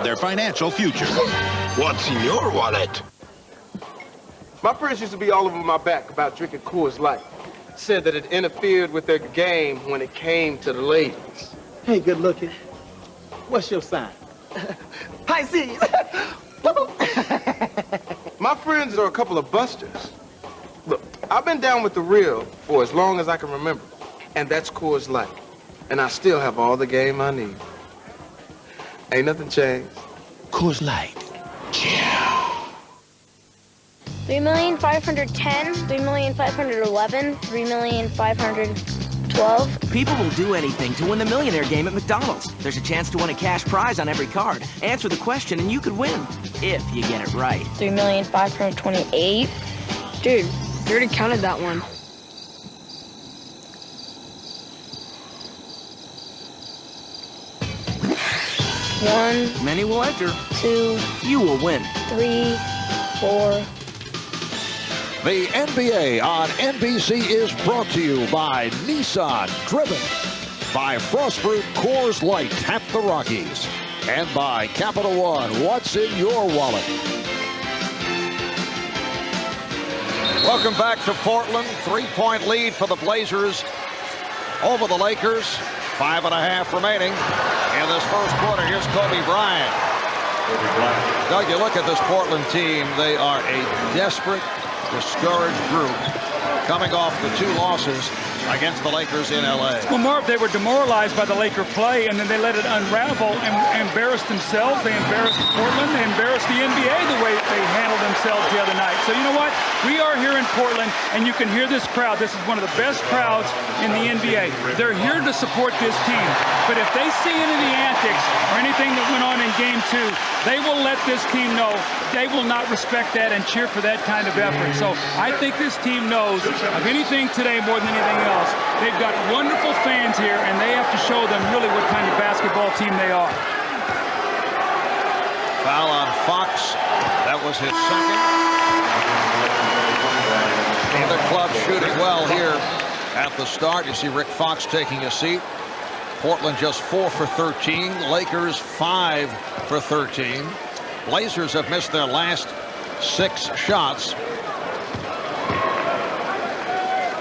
build their financial future. What's in your wallet? My friends used to be all over my back about drinking Coors Light. Said that it interfered with their game when it came to the ladies. Hey, good looking. What's your sign? Pisces. My friends are a couple of busters. Look, I've been down with the real for as long as I can remember. And that's Coors Light. And I still have all the game I need. Ain't nothing changed. Coors Light. Yeah. 3,510,000, 3,511,000, 3,512,000. People will do anything to win the millionaire game at McDonald's. There's a chance to win a cash prize on every card. Answer the question and you could win, if you get it right. 3,528,000. Dude, you already counted that one. One. Many will enter. 2. You will win. 3, 4. The NBA on NBC is brought to you by Nissan, driven by Frostproof Coors Light, tap the Rockies, and by Capital One. What's in your wallet? Welcome back to Portland. 3-point lead for the Blazers over the Lakers. 5.5 remaining in this first quarter. Here's Kobe Bryant. Doug, you look at this Portland team. They are a desperate, discouraged group coming off the 2 losses against the Lakers in L.A. Well, Marv, they were demoralized by the Laker play, and then they let it unravel and embarrassed themselves. They embarrassed Portland. They embarrassed the NBA the way they handled themselves the other night. So you know what? We are here in Portland, and you can hear this crowd. This is one of the best crowds in the NBA. They're here to support this team. But if they see any of the antics or anything that went on in Game 2, they will let this team know they will not respect that and cheer for that kind of effort. So I think this team knows of anything today more than anything else. They've got wonderful fans here, and they have to show them really what kind of basketball team they are. Foul on Fox. That was his second. The club shooting well here at the start. You see Rick Fox taking a seat. Portland just 4 for 13. Lakers 5 for 13. Blazers have missed their last 6 shots.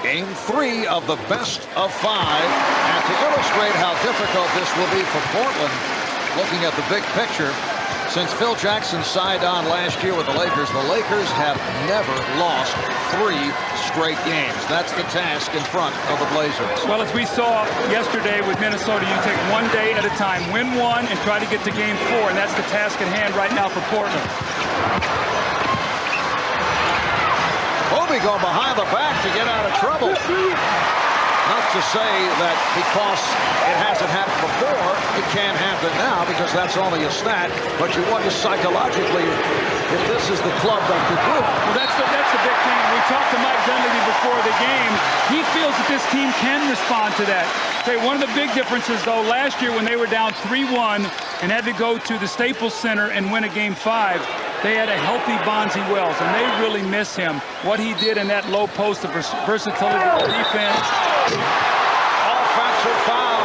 Game 3 of the best of 5. And to illustrate how difficult this will be for Portland, looking at the big picture, since Phil Jackson signed on last year with the Lakers have never lost 3 straight games. That's the task in front of the Blazers. Well, as we saw yesterday with Minnesota, you take one day at a time, win one, and try to get to Game 4, and that's the task at hand right now for Portland. Kobe going behind the back to get out of trouble. Not to say that because it hasn't happened before, it can't happen now, because that's only a stat. But you wonder psychologically if this is the club that could do it. Well, that's the big thing. We talked to Mike Dunleavy before the game. He feels that this team can respond to that. Okay, one of the big differences, though, last year when they were down 3-1 and had to go to the Staples Center and win a Game 5, they had a healthy Bonzi Wells, and they really miss him. What he did in that low post, the versatility of the defense. Offensive foul.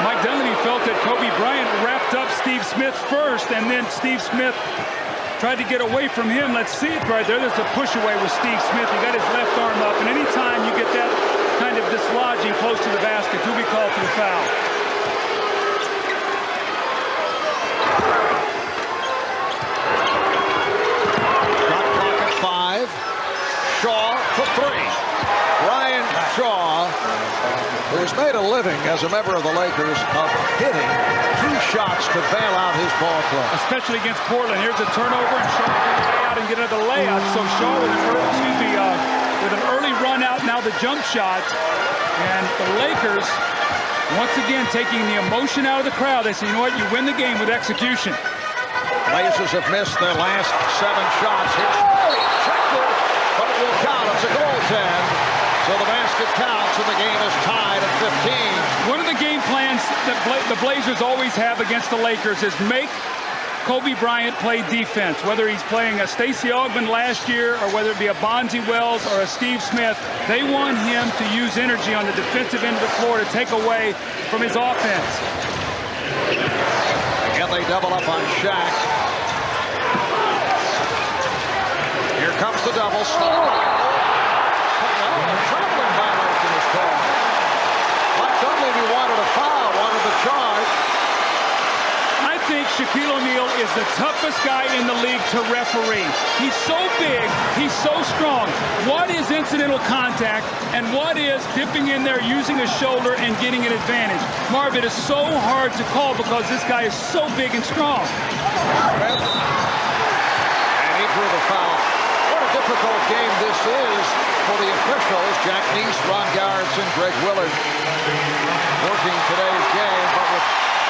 Mike Dunleavy felt that Kobe Bryant wrapped up Steve Smith first, and then Steve Smith tried to get away from him. Let's see it right there. There's a push away with Steve Smith. He got his left arm up, and anytime you get that kind of dislodging close to the basket, you'll be called for the foul. Shot clock at 5. Shaw for 3. Ryan Shaw, who has made a living as a member of the Lakers of hitting 2 shots to bail out his ball club. Especially against Portland. Here's a turnover, and Shaw can lay out and get another layup. So Shaw with an early run out, now the jump shot. And the Lakers, once again, taking the emotion out of the crowd. They say, you know what, you win the game with execution. Blazers have missed their last 7 shots. Here's checked it, but it will count. It's a goaltend. So the basket counts, and the game is tied at 15. One of the game plans that the Blazers always have against the Lakers is make Kobe Bryant played defense, whether he's playing a Stacey Augmon last year or whether it be a Bonzi Wells or a Steve Smith. They want him to use energy on the defensive end of the floor to take away from his offense. Again, they double up on Shaq. Here comes the double. Traveling violation is called. Mike Dunleavy wanted a foul, wanted the charge. I think Shaquille O'Neal is the toughest guy in the league to referee. He's so big, he's so strong. What is incidental contact and what is dipping in there, using a shoulder and getting an advantage? Marv, it is so hard to call because this guy is so big and strong. And he drew the foul. What a difficult game this is for the officials. Jack Neese, Ron Garretson, Greg Willard working today's game, but with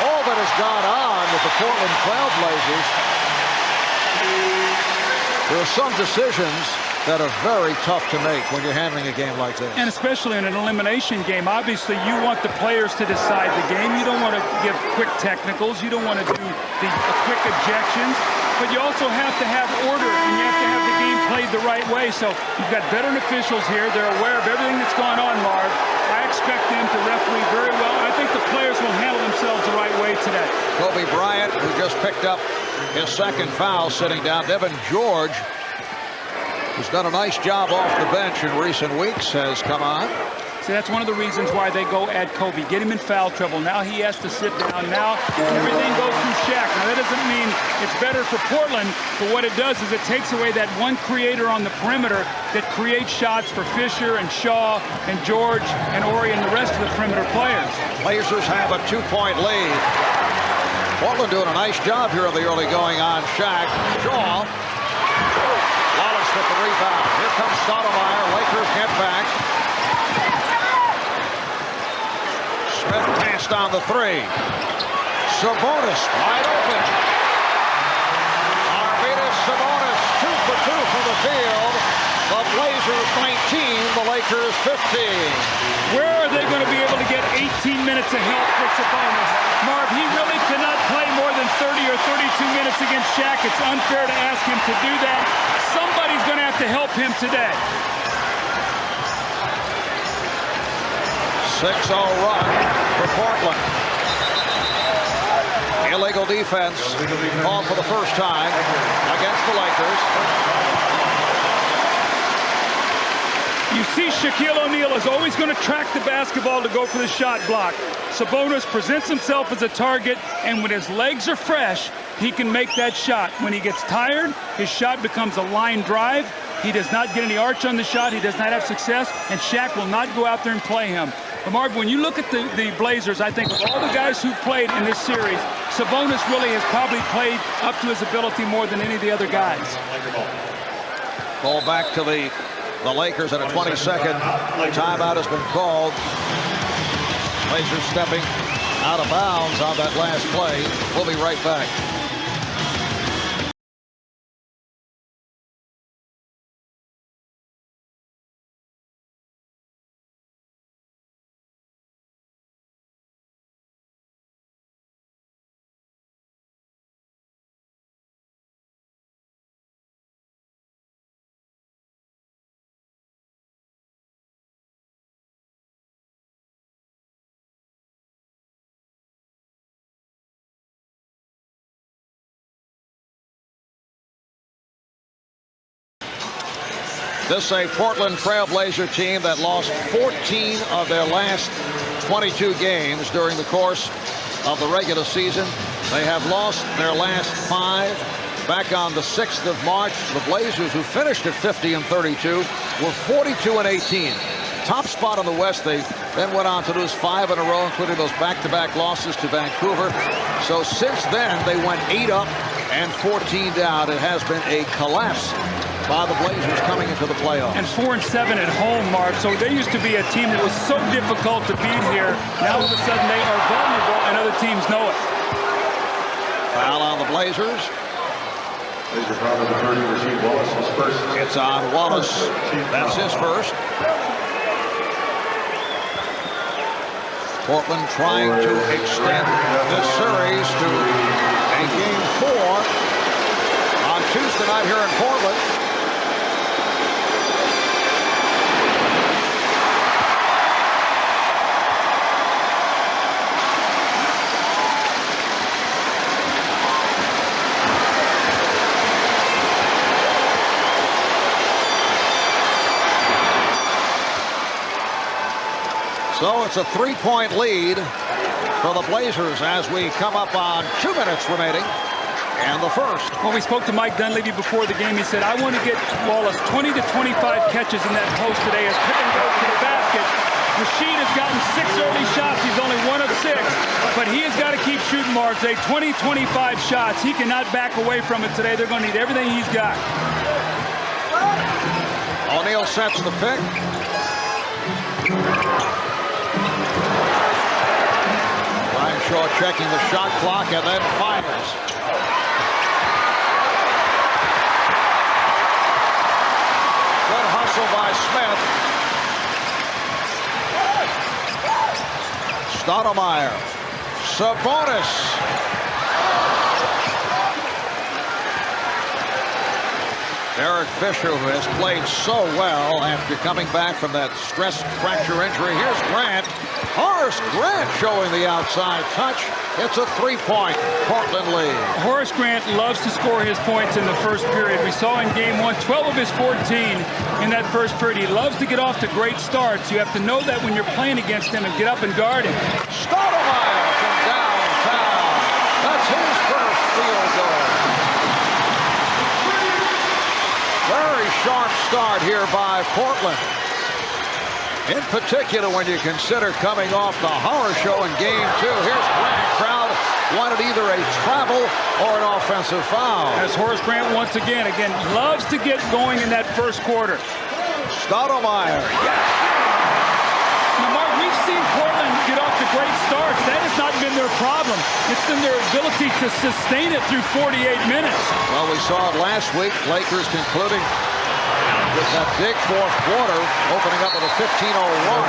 all that has gone on with the Portland Trailblazers, there are some decisions that are very tough to make when you're handling a game like this. And especially in an elimination game, obviously you want the players to decide the game. You don't want to give quick technicals. You don't want to do the quick ejections. But you also have to have order, and you have to have the game played the right way. So you've got veteran officials here. They're aware of everything that's going on, Marv. I expect them to referee very well. I think the players will handle themselves the right way today. Kobe Bryant, who just picked up his second foul, sitting down. Devin George, who's done a nice job off the bench in recent weeks, has come on. See, that's one of the reasons why they go at Kobe. Get him in foul trouble. Now he has to sit down. Now everything goes through Shaq. Now that doesn't mean it's better for Portland, but what it does is it takes away that one creator on the perimeter that creates shots for Fisher and Shaw and George and Ori and the rest of the perimeter players. Blazers have a 2-point lead. Portland doing a nice job here in the early going on. Shaq, Shaw. Wallace with the rebound. Here comes Stoudamire. Lakers get back. Smith passed on the three. Sabonis wide open. Arvidas Sabonis 2 for 2 from the field. The Blazers 19, the Lakers 15. Where are they going to be able to get 18 minutes of help for Sabonis? Marv, he really cannot play more than 30 or 32 minutes against Shaq. It's unfair to ask him to do that. Somebody's going to have to help him today. 6-0 run for Portland. Illegal defense called for the first time against the Lakers. You see Shaquille O'Neal is always going to track the basketball to go for the shot block. Sabonis presents himself as a target, and when his legs are fresh, he can make that shot. When he gets tired, his shot becomes a line drive. He does not get any arch on the shot. He does not have success, and Shaq will not go out there and play him. But Marv, when you look at the Blazers, I think of all the guys who played in this series, Sabonis really has probably played up to his ability more than any of the other guys. Ball back to the Lakers, and a 20-second timeout has been called. Blazers stepping out of bounds on that last play. We'll be right back. This is a Portland Trailblazer team that lost 14 of their last 22 games during the course of the regular season. They have lost their last 5. Back on the 6th of March, the Blazers, who finished at 50-32, were 42-18. Top spot in the West. They then went on to lose 5 in a row, including those back-to-back losses to Vancouver. So since then, they went 8 up and 14 down. It has been a collapse by the Blazers coming into the playoffs. And 4-7 at home, Mark. So they used to be a team that was so difficult to beat here. Now all of a sudden they are vulnerable, and other teams know it. Foul on the Blazers. It's on Wallace. That's his first. Portland trying to extend this series to a in Game 4 on Tuesday night here in Portland. So it's a 3-point lead for the Blazers as we come up on 2 minutes remaining and the first. When we spoke to Mike Dunleavy before the game, he said, I want to get Wallace 20 to 25 catches in that post today as Pippen goes to the basket. Rashid has gotten 6 early shots. He's only 1 of 6, but he has got to keep shooting, Mark. 20, 25 shots. He cannot back away from it today. They're going to need everything he's got. O'Neal sets the pick. Shaw checking the shot clock and then fires. Good hustle by Smith. Stoudamire. Sabonis. Eric Fisher, who has played so well after coming back from that stress fracture injury. Here's Grant. Horace Grant showing the outside touch. It's a 3-point Portland lead. Horace Grant loves to score his points in the first period. We saw in Game 1, 12 of his 14 in that first period. He loves to get off to great starts. You have to know that when you're playing against him and get up and guard him. Stoudamire from downtown. That's his first field goal. Very sharp start here by Portland. In particular, when you consider coming off the horror show in Game 2. Here's Grant. Crowd wanted either a travel or an offensive foul. As Horace Grant once again loves to get going in that first quarter. Stoudamire. Yes. Now, Mark, we've seen Portland get off to great starts. That has not been their problem. It's been their ability to sustain it through 48 minutes. Well, we saw it last week. Lakers concluding with that big fourth quarter, opening up with a 15-0 run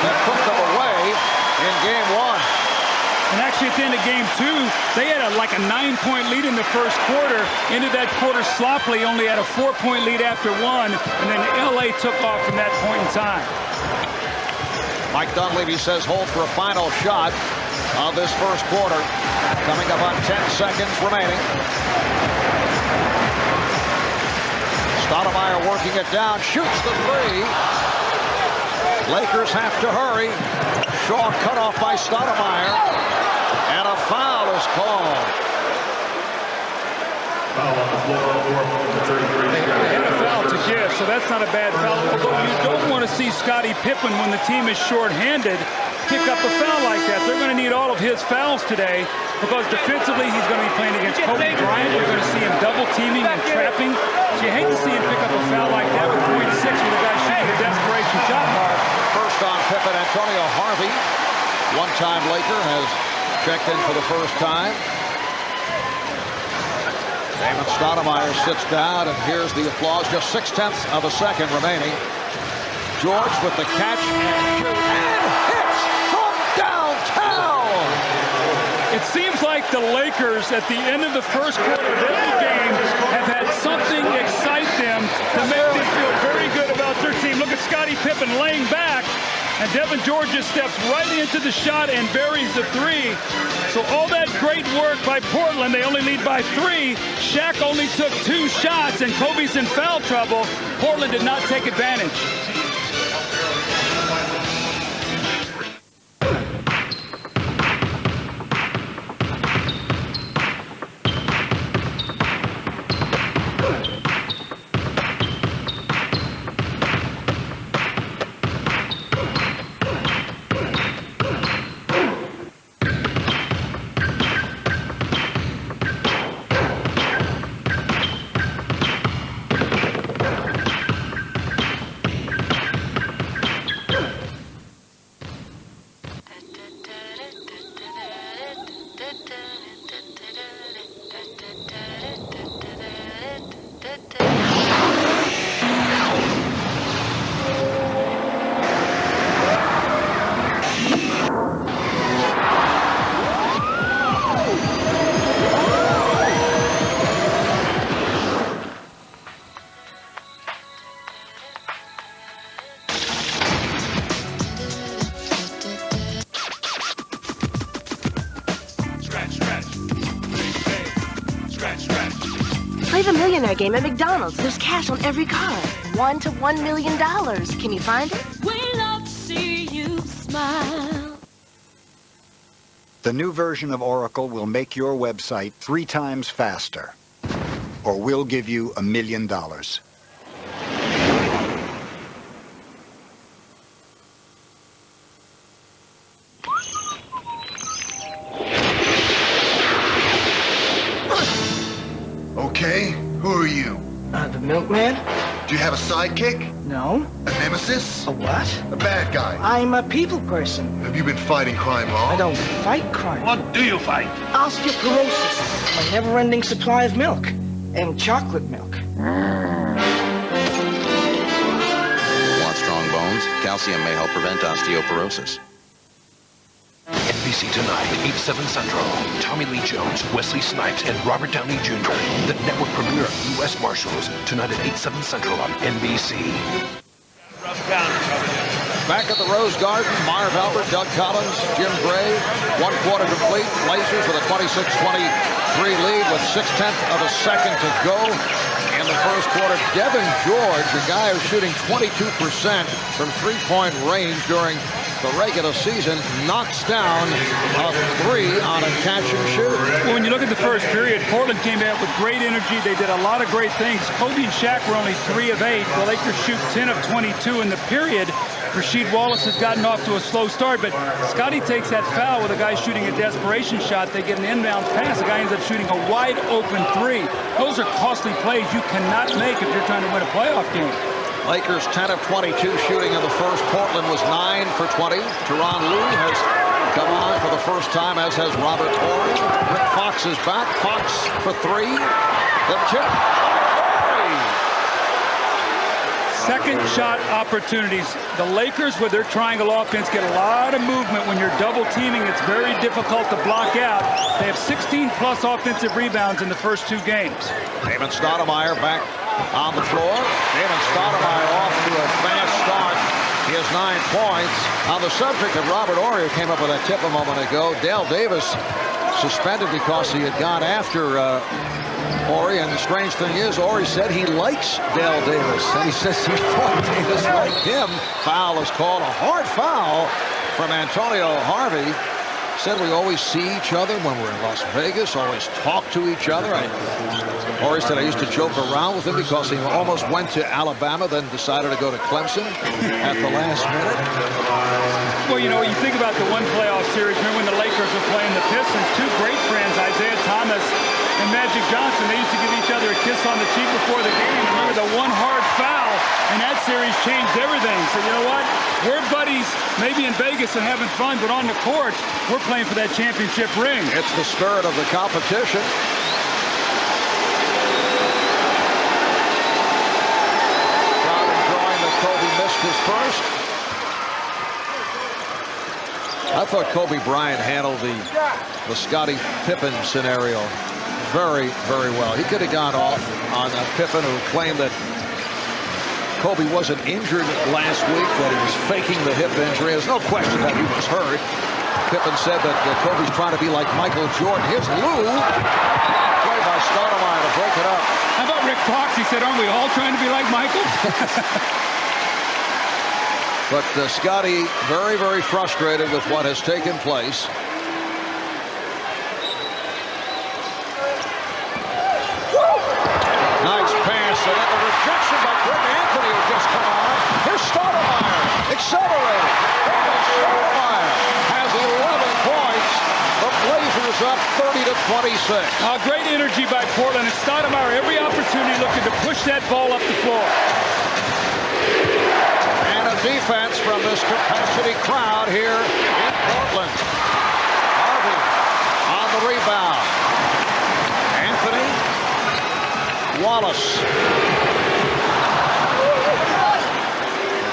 that put them away in Game 1. And actually, at the end of Game 2, they had like a 9-point lead in the first quarter. Ended that quarter sloppily, only had a 4-point lead after 1, and then LA took off from that point in time. Mike Dunleavy says hold for a final shot of this first quarter. Coming up on 10 seconds remaining. Stoudamire working it down, shoots the 3. Lakers have to hurry. Shaw cut off by Stoudamire, and a foul is called. They had a foul to give, so that's not a bad foul. Although you don't want to see Scottie Pippen, when the team is shorthanded, pick up a foul like that. They're going to need all of his fouls today because defensively he's going to be playing against Kobe Bryant. You're going to see him double teaming and trapping. So you hate to see him pick up a foul like that with 0.6 with a guy shooting a desperation shot, Mark. First on Pippen, Antonio Harvey, one-time Laker, has checked in for the first time. Damon Stoudamire sits down, and here's the applause. Just 0.6 of a second remaining. George with the catch and shoot, and hits from downtown. It seems like the Lakers at the end of the first quarter of every game have had something excite them to make them feel very good about their team. Look at Scottie Pippen laying back, and Devin George just steps right into the shot and buries the 3. So all that great work by Portland, they only lead by 3. Shaq only took 2 shots, and Kobe's in foul trouble. Portland did not take advantage. the millionaire game at McDonald's. There's cash on every card. $1 to $1 million. Can you find it? We love to see you smile. The new version of Oracle will make your website 3 times faster. Or we'll give you $1 million. Okay, who are you? The milkman? Do you have a sidekick? No. A nemesis? A what? A bad guy? I'm a people person. Have you been fighting crime long? I don't fight crime. What do you fight? Osteoporosis. My never-ending supply of milk. And chocolate milk. Want strong bones? Calcium may help prevent osteoporosis. NBC tonight, 8/7 Central. Tommy Lee Jones, Wesley Snipes, and Robert Downey Jr. The network premiere of U.S. Marshals tonight at 8/7 Central on NBC. Back at the Rose Garden, Marv Albert, Doug Collins, Jim Gray, 1 quarter complete. Blazers with a 26-23 lead with 0.6 of a second to go in the first quarter. Devin George, a guy who's shooting 22% from three-point range during the regular season, knocks down a 3 on a catch and shoot. Well, when you look at the first period, Portland came out with great energy. They did a lot of great things. Kobe and Shaq were only 3 of 8. The Lakers shoot 10 of 22 in the period. Rasheed Wallace has gotten off to a slow start, but Scotty takes that foul with a guy shooting a desperation shot. They get an inbound pass. The guy ends up shooting a wide open 3. Those are costly plays you cannot make if you're trying to win a playoff game. Lakers 10 of 22 shooting in the first. Portland was 9 for 20. Tyronn Lue has come on for the first time, as has Robert Horry. Rick Fox is back. Fox for 3. The tip. Second shot opportunities. The Lakers, with their triangle offense, get a lot of movement. When you're double teaming, it's very difficult to block out. They have 16-plus offensive rebounds in the first 2 games. Damon Stoudamire back on the floor. Damon Stoudamire off to a fast start. He has 9 points. On the subject of Robert Horry, who came up with that tip a moment ago, Dale Davis suspended because he had gone after Horry, and the strange thing is, Horry said he likes Dale Davis, and he says he thought Davis liked him. Foul is called, a hard foul from Antonio Harvey. Said we always see each other when we're in Las Vegas, always talk to each other. Horry said I used to joke around with him because he almost went to Alabama, then decided to go to Clemson at the last minute. Well, you know, you think about the one playoff series. Remember when the Lakers were playing the Pistons? 2 great friends, Isaiah Thomas and Magic Johnson. They used to give each other a kiss on the cheek before the game. Remember the one hard foul, and that series changed everything. So you know what? We're buddies, maybe in Vegas and having fun, but on the court, we're playing for that championship ring. It's the spirit of the competition. Crowd enjoying that Kobe missed his first. I thought Kobe Bryant handled the Scottie Pippen scenario very, very well. He could have gone off on Pippen, who claimed that Kobe wasn't injured last week, that he was faking the hip injury. There's no question that he was hurt. Pippen said that Kobe's trying to be like Michael Jordan. Here's Lue. Play by Stoudamire to break it up. How about Rick Fox? He said, aren't we all trying to be like Michael? But Scotty very, very frustrated with what has taken place. Nice pass, and then the rejection by Greg Anthony, who just come on. Here's Stoudamire, accelerating. Stoudamire has 11 points. The Blazers up 30-26. Great energy by Portland. And Stoudamire, every opportunity looking to push that ball up the floor. And a defense from this capacity crowd here in Portland. Harvey on the rebound. Anthony. Wallace.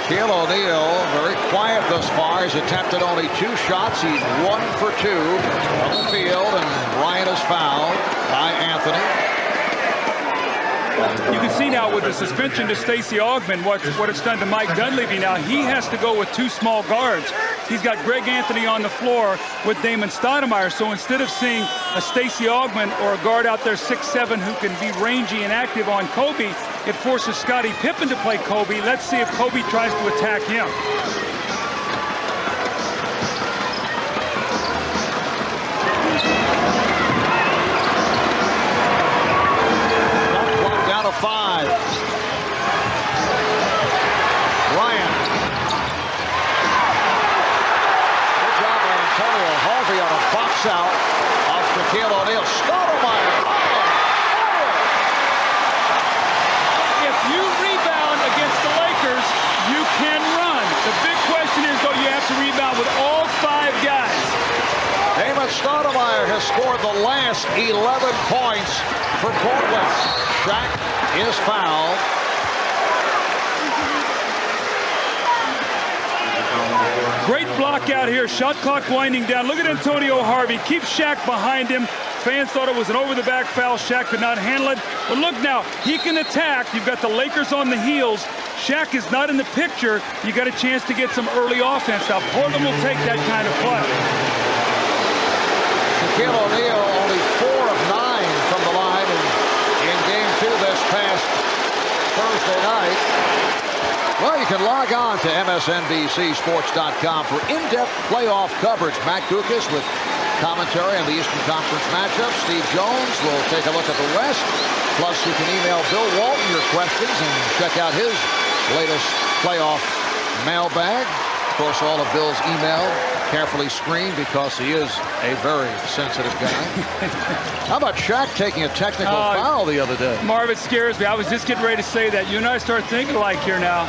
Shaquille O'Neal, very quiet thus far. He's attempted only 2 shots. He's 1 for 2 from the field, and Bryant is fouled by Anthony. You can see now with the suspension to Stacey Augmon what it's done to Mike Dunleavy. Now he has to go with 2 small guards. He's got Greg Anthony on the floor with Damon Stoudamire. So instead of seeing a Stacey Augmon or a guard out there 6'7" who can be rangy and active on Kobe, it forces Scottie Pippen to play Kobe. Let's see if Kobe tries to attack him. Down to 5. Bryant. Good job by Antonio Harvey on a box out off Shaquille O'Neal. Stoudamire. If you rebound against the Lakers, you can run. The big question is, though, you have to rebound with all 5 guys. Damon Stoudamire has scored the last 11 points for Portland. Shaq is fouled. Great block out here. Shot clock winding down. Look at Antonio Harvey. Keep Shaq behind him. Fans thought it was an over-the-back foul. Shaq could not handle it. But look now, he can attack. You've got the Lakers on the heels. Shaq is not in the picture. You got a chance to get some early offense. Now, Portland will take that kind of play. Shaquille O'Neal only 4 of 9 from the line in Game 2 this past Thursday night. Well, you can log on to MSNBCSports.com for in-depth playoff coverage. Matt Gukas with commentary on the Eastern Conference matchups. Steve Jones will take a look at the West. Plus, you can email Bill Walton your questions and check out his latest playoff mailbag. Of course, all of Bill's email carefully screened because he is a very sensitive guy. How about Shaq taking a technical foul the other day? Marv, it scares me. I was just getting ready to say that. You and I start thinking alike here now.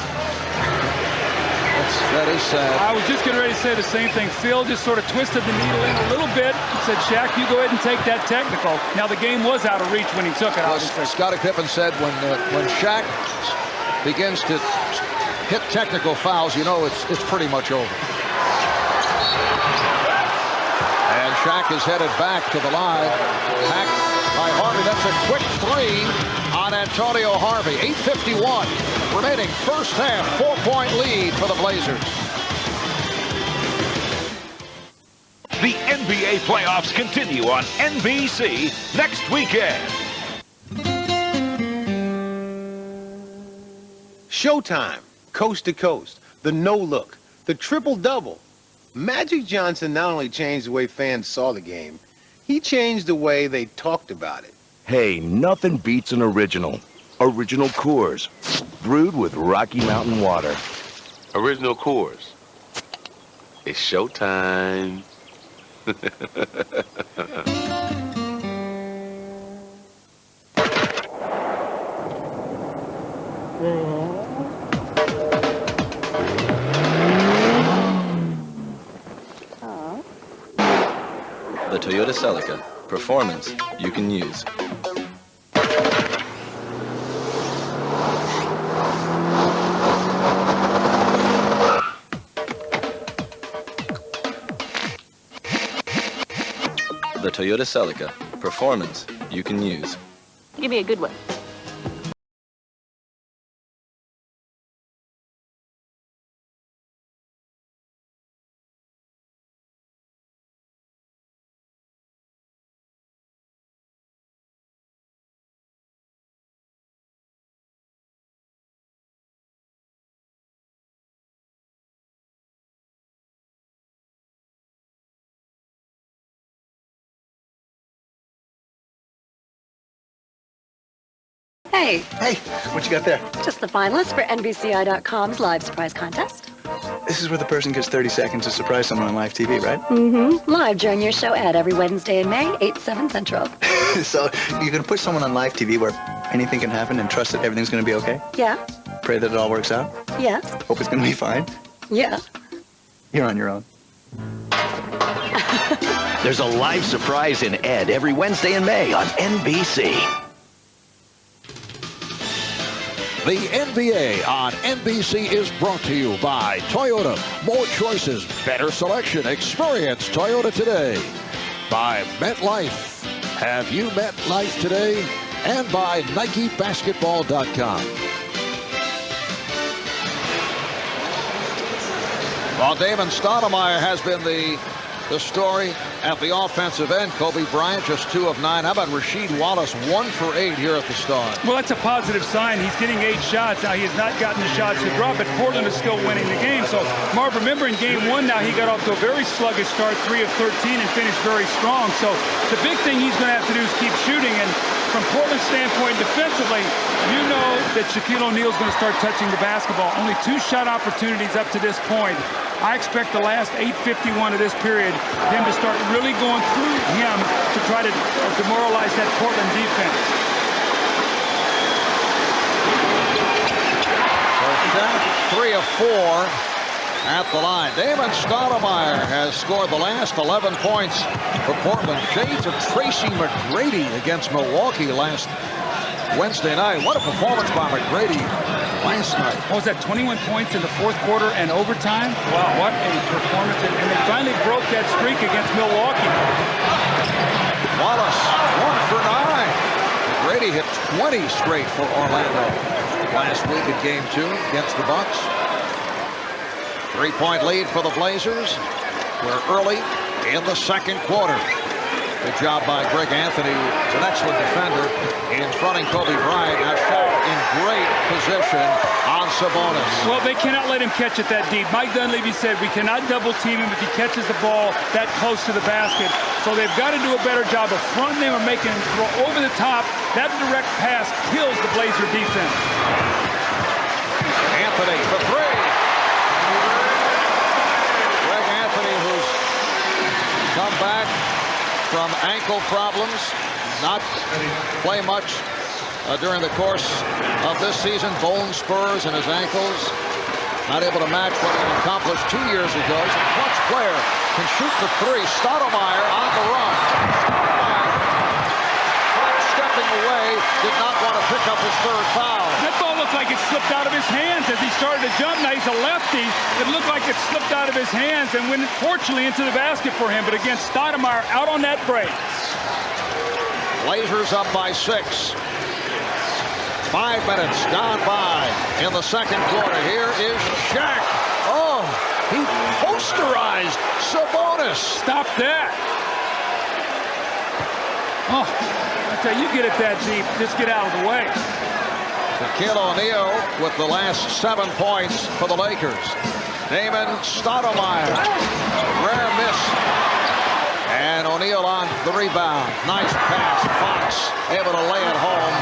That is sad. I was just getting ready to say the same thing. Phil just sort of twisted the needle in a little bit and said, Shaq, you go ahead and take that technical. Now, the game was out of reach when he took it, obviously. Scottie Pippen said when Shaq begins to hit technical fouls, you know it's pretty much over. And Shaq is headed back to the line. Back by Harvey. That's a quick 3 on Antonio Harvey. 8:51 remaining first half. 4-point lead for the Blazers. The NBA playoffs continue on NBC next weekend. Showtime, coast to coast, the no-look, the triple-double. Magic Johnson not only changed the way fans saw the game, he changed the way they talked about it. Hey, nothing beats an original. Original Coors, brewed with Rocky Mountain water. Original Coors. It's showtime. The Toyota Celica. Performance you can use. The Toyota Celica. Performance you can use. Give me a good one. Hey. Hey, what you got there? Just the finalists for NBCI.com's live surprise contest. This is where the person gets 30 seconds to surprise someone on live TV, right? Mm-hmm. Live during your show ad every Wednesday in May, 8, 7 Central. So you're going to put someone on live TV where anything can happen and trust that everything's going to be okay? Yeah. Pray that it all works out? Yes. Hope it's going to be fine? Yeah. You're on your own. There's a live surprise in Ed every Wednesday in May on NBC. The NBA on NBC is brought to you by Toyota. More choices, better selection. Experience Toyota today. By MetLife. Have you met life today? and by NikeBasketball.com. Well, Damon Stoudamire has been the story at the offensive end. Kobe Bryant just 2 of 9. How about Rasheed Wallace, 1 for 8 here at the start? Well, that's a positive sign. He's getting 8 shots. Now, he has not gotten the shots to drop, but Portland is still winning the game. So, Marv, remember in game 1 now, he got off to a very sluggish start, 3 of 13, and finished very strong. So, the big thing he's going to have to do is keep shooting. And from Portland's standpoint, defensively, you know that Shaquille O'Neal is going to start touching the basketball. Only 2 shot opportunities up to this point. I expect the last 8:51 of this period, him to start really going through him to try to demoralize that Portland defense. First down, 3 of 4 at the line. Damon Stoudamire has scored the last 11 points for Portland. Shades of Tracy McGrady against Milwaukee last Wednesday night. What a performance by McGrady last night. What was that, 21 points in the 4th quarter and overtime? Wow, what a performance. And they finally broke that streak against Milwaukee. Wallace, 1 for 9. McGrady hit 20 straight for Orlando last week at game 2 against the Bucks. 3-point lead for the Blazers. We're early in the 2nd quarter. Good job by Greg Anthony. He's an excellent defender in fronting Kobe Bryant. Now Shaq in great position on Sabonis. Well, they cannot let him catch it that deep. Mike Dunleavy said we cannot double team him if he catches the ball that close to the basket. So they've got to do a better job of fronting him or making him throw over the top. That direct pass kills the Blazer defense. Anthony for 3. Greg Anthony, who's come back from ankle problems, not play much during the course of this season. Bone spurs in his ankles. Not able to match what he accomplished 2 years ago. He's a clutch player. Can shoot the 3. Stoudamire on the run. Stoudamire, stepping away, did not want to pick up his 3rd foul. That ball looked like it slipped out of his hands as he started to jump. Now he's a lefty. It looked like it slipped out of his hands and went fortunately into the basket for him. But again, Stoudamire out on that break. Blazers up by 6. 5 minutes gone by in the 2nd quarter. Here is Shaq. Oh, he posterized Sabonis. Stop that. Oh, I tell you, get it that deep. Just get out of the way. Shaquille O'Neal with the last 7 points for the Lakers. Damon Stoudamire. Rare miss. And O'Neal on the rebound. Nice pass. Fox able to lay it home.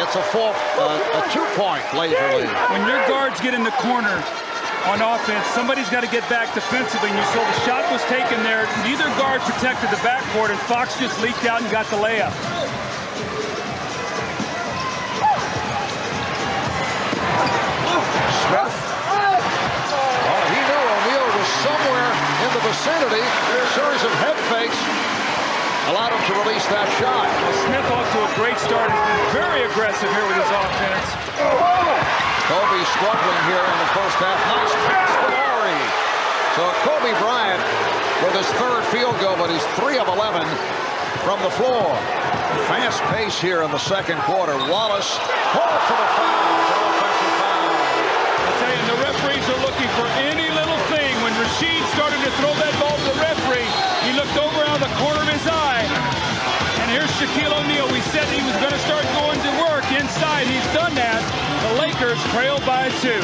It's a 2-point Blazer lead. When your guards get in the corner on offense, somebody's got to get back defensively. And you saw the shot was taken there. Neither guard protected the backcourt, and Fox just leaked out and got the layup. Smith. Oh, he knew O'Neal was somewhere in the vicinity. A series of head fakes allowed him to release that shot. Well, Smith off to a great start. He's been very aggressive here with his offense. Kobe struggling here in the first half. Nice pass to Laurie. So Kobe Bryant with his 3rd field goal, but he's 3 of 11 from the floor. Fast pace here in the 2nd quarter. Wallace called for the foul. Offensive foul. I'll tell you, the referees are looking for any little thing. When Rasheed started to throw that ball to the referee, he looked over out of the corner of his eye. And here's Shaquille O'Neal. We said he was going to start going to work inside. He's done that. The Lakers trail by 2.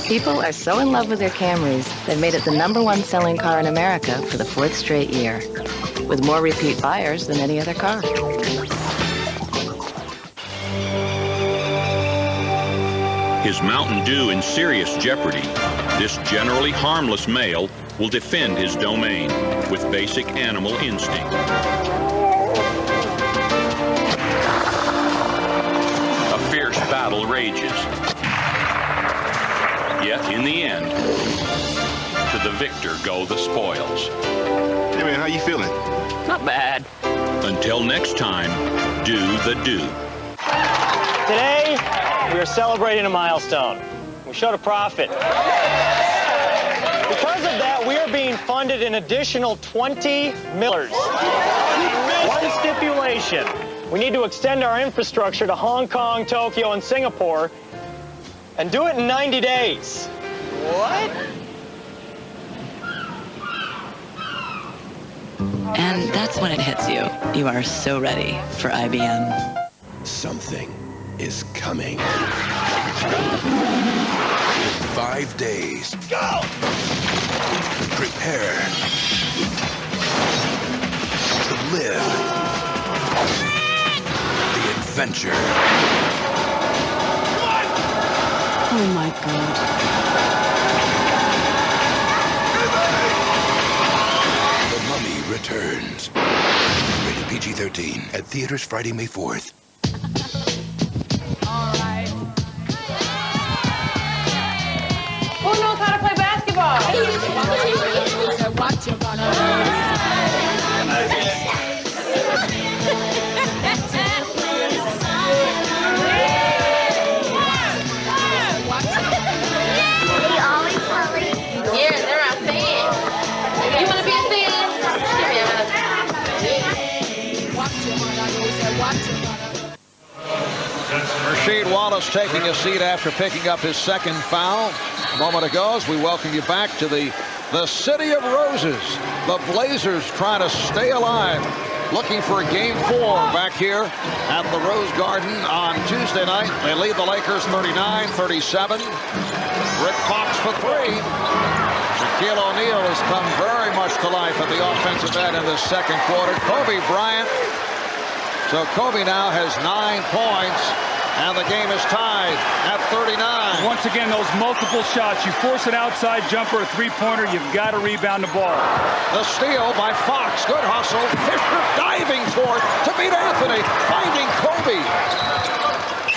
People are so in love with their Camrys, they've made it the #1 selling car in America for the 4th straight year, with more repeat buyers than any other car. Is Mountain Dew in serious jeopardy? This generally harmless male will defend his domain with basic animal instinct. A fierce battle rages. Yet in the end, to the victor go the spoils. Hey, man, how you feeling? Not bad. Until next time, do the do. Today, we are celebrating a milestone. We showed a profit. Because of that, we are being funded an additional 20 millers. One stipulation. We need to extend our infrastructure to Hong Kong, Tokyo, and Singapore, and do it in 90 days. What? And that's when it hits you. You are so ready for IBM. Something is coming. 5 days. Go! Prepare to live the adventure. Oh my God. The Mummy returns. Rated PG-13 at theaters Friday, May 4th. Who knows how to play basketball? Yeah, they're out fan. You want to be a fan? Give me a Rasheed Wallace taking a seat after picking up his second foul. A moment ago, as we welcome you back to the City of Roses. The Blazers trying to stay alive, looking for a Game 4 back here at the Rose Garden on Tuesday night. They lead the Lakers 39-37. Rick Fox for three. Shaquille O'Neal has come very much to life at the offensive end in this second quarter. Kobe Bryant. So Kobe now has 9 points. And the game is tied at 39. Once again, those multiple shots. You force an outside jumper, a three-pointer, you've got to rebound the ball. The steal by Fox. Good hustle. Fisher diving for it to beat Anthony. Finding Kobe.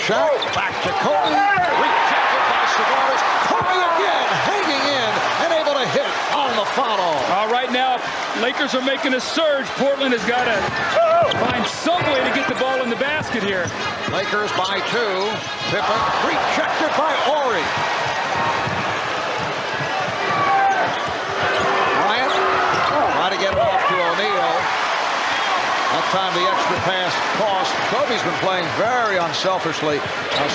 Shaq back to Kobe. Rejected by Sabonis. Kobe again hanging in and able to hit on the follow. Right now, Lakers are making a surge. Portland has got to find some way to get the ball in the basket here. Lakers by 2. Pippen rejected by Ori. Bryant trying to get it off to O'Neal. That time the extra pass cost. Kobe's been playing very unselfishly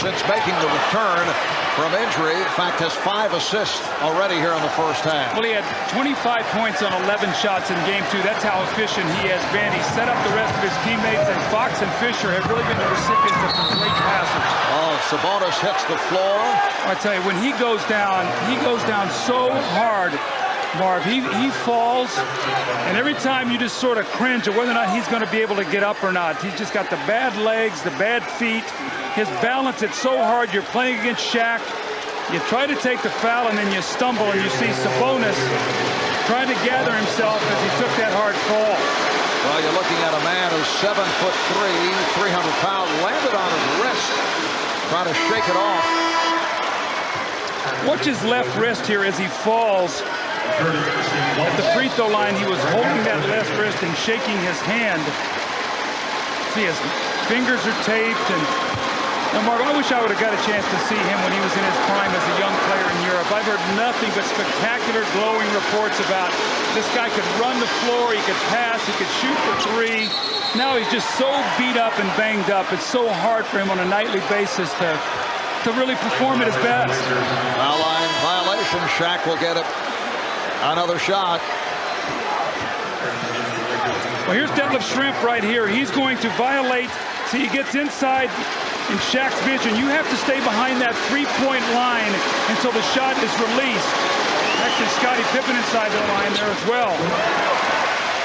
since making the return from injury. In fact, has 5 assists already here in the first half. Well, he had 25 points on 11 shots in Game 2. That's how efficient he has been. He set up the rest of his teammates, and Fox and Fisher have really been the recipients of some great passers. Oh, Sabonis hits the floor. I tell you, when he goes down so hard, Marv. He falls, and every time you just sort of cringe at whether or not he's going to be able to get up or not. He's just got the bad legs, the bad feet. His balance, it's so hard. You're playing against Shaq. You try to take the foul, and then you stumble, and you see Sabonis trying to gather himself as he took that hard fall. Well, you're looking at a man who's 7'3", 300 pounds, landed on his wrist, trying to shake it off. Watch his left wrist here as he falls. At the free throw line, he was holding that left wrist and shaking his hand. See, his fingers are taped. And Marv, I wish I would have got a chance to see him when he was in his prime as a young player in Europe. I've heard nothing but spectacular, glowing reports about this guy could run the floor, he could pass, he could shoot for three. Now he's just so beat up and banged up. It's so hard for him on a nightly basis to really perform at his best. Foul line violation. Shaq will get it. Another shot. Well, here's Detlef Schrempf right here. He's going to violate. See, he gets inside in Shaq's vision. You have to stay behind that three-point line until the shot is released. Actually, Scottie Pippen inside the line there as well.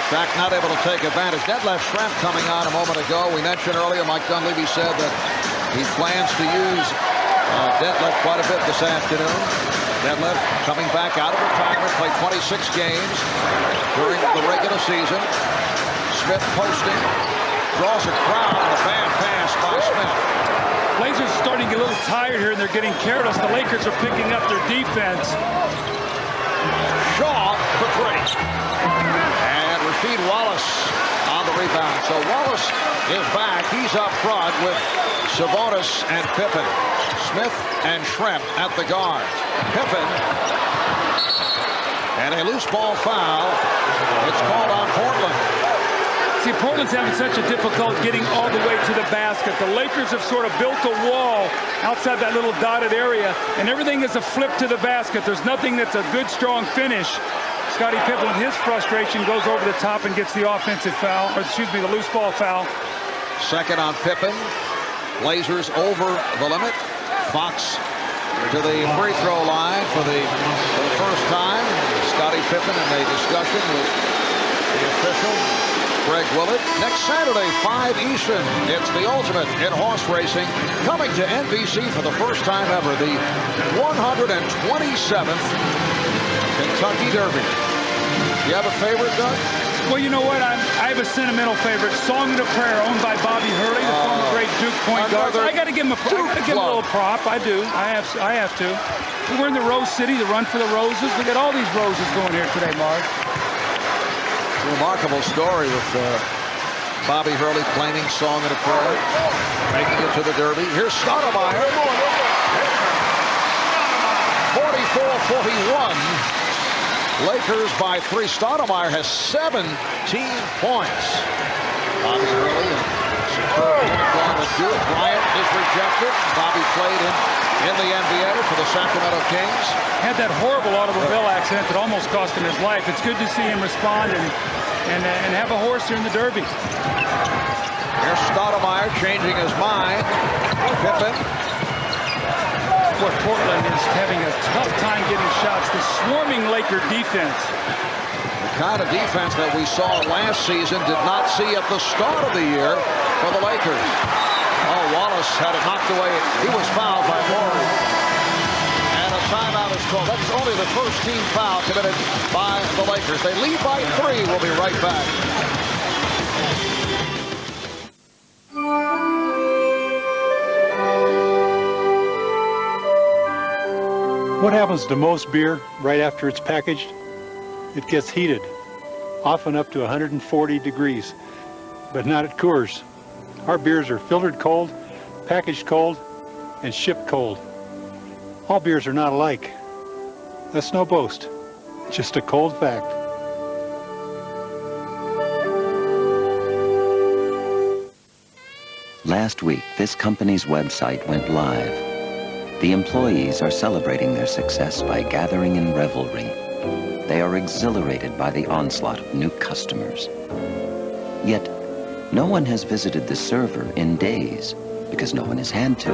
Shaq not able to take advantage. Detlef Schrempf coming on a moment ago. We mentioned earlier, Mike Dunleavy said that he plans to use Detlef quite a bit this afternoon. Detlef coming back out of retirement, played 26 games during the regular season. Smith posting, draws a crowd, and a bad pass by Smith. Blazers starting to get a little tired here and they're getting careless. The Lakers are picking up their defense. Shaw for three. And Rasheed Wallace on the rebound. So Wallace is back. He's up front with Sabonis and Pippen. Smith and Schrempf at the guard. Pippen. And a loose ball foul. It's called on Portland. See, Portland's having such a difficult getting all the way to the basket. The Lakers have sort of built a wall outside that little dotted area, and everything is a flip to the basket. There's nothing that's a good, strong finish. Scottie Pippen, with his frustration, goes over the top and gets the offensive foul, or excuse me, the loose ball foul. Second on Pippen. Blazers over the limit. Fox to the free throw line for the first time. Scottie Pippen in a discussion with the official, Greg Willett. Next Saturday, 5 Eastern, it's the ultimate in horse racing. Coming to NBC for the first time ever, the 127th Kentucky Derby. You have a favorite, Doug? Well, you know what? I have a sentimental favorite. Song of the Prayer, owned by Bobby Hurley, the former great Duke point guard. I got to give him a little prop. I do. I have to. We're in the Rose City, the Run for the Roses. We got all these roses going here today, Mark. Remarkable story with Bobby Hurley claiming Song of the Prayer, making it to the Derby. Here's Stoudamire. 44-41. Lakers by 3. Stoudamire has 17 points. Bobby Hurley going to do it. Bryant is rejected. Bobby played in the NBA for the Sacramento Kings. Had that horrible automobile accident that almost cost him his life. It's good to see him respond and have a horse here in the Derby. Here's Stoudamire changing his mind. Pippen. Where Portland is having a tough time getting shots. The swarming Laker defense. The kind of defense that we saw last season did not see at the start of the year for the Lakers. Oh, Wallace had it knocked away. He was fouled by Morey. And a timeout is called. That's only the first team foul committed by the Lakers. They lead by 3. We'll be right back. What happens to most beer right after it's packaged? It gets heated, often up to 140 degrees, but not at Coors. Our beers are filtered cold, packaged cold, and shipped cold. All beers are not alike. That's no boast, just a cold fact. Last week, this company's website went live. The employees are celebrating their success by gathering in revelry. They are exhilarated by the onslaught of new customers. Yet, no one has visited the server in days because no one has had to.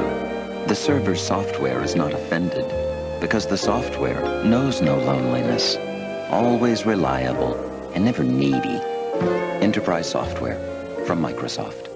The server's software is not offended because the software knows no loneliness, always reliable and never needy. Enterprise software from Microsoft.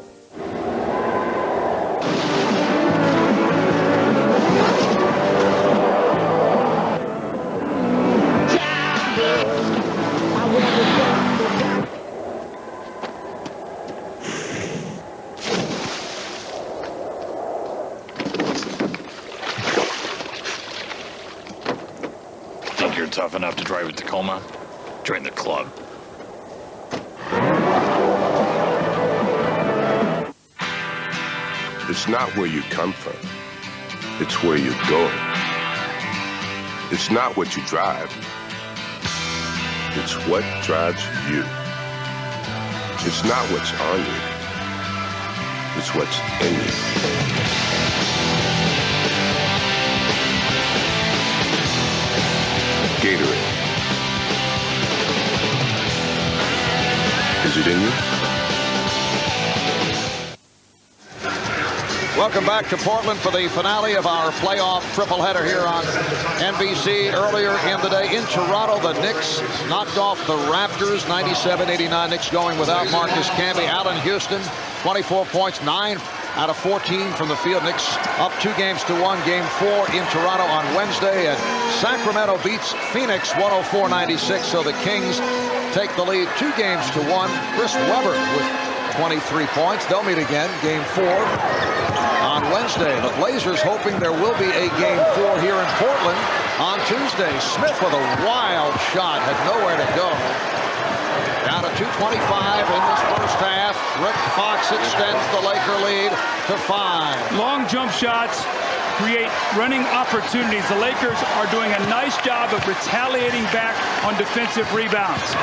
Tough enough to drive a Tacoma? Join the club. It's not where you come from. It's where you're going. It's not what you drive. It's what drives you. It's not what's on you. It's what's in you. Gatorade. Is it in you? Welcome back to Portland for the finale of our playoff tripleheader here on NBC. Earlier in the day in Toronto, the Knicks knocked off the Raptors, 97-89. Knicks going without Marcus Camby. Allen Houston, 24 points, 9 out of 14 from the field. Knicks up 2-1, Game 4 in Toronto on Wednesday. And Sacramento beats Phoenix 104-96. So the Kings take the lead 2-1. Chris Webber with 23 points. They'll meet again, Game 4 on Wednesday. Wednesday. The Blazers hoping there will be a Game 4 here in Portland on Tuesday. Smith with a wild shot, had nowhere to go. Down to 2:25 in this first half. Rick Fox extends the Laker lead to 5. Long jump shots create running opportunities. The Lakers are doing a nice job of retaliating back on defensive rebounds.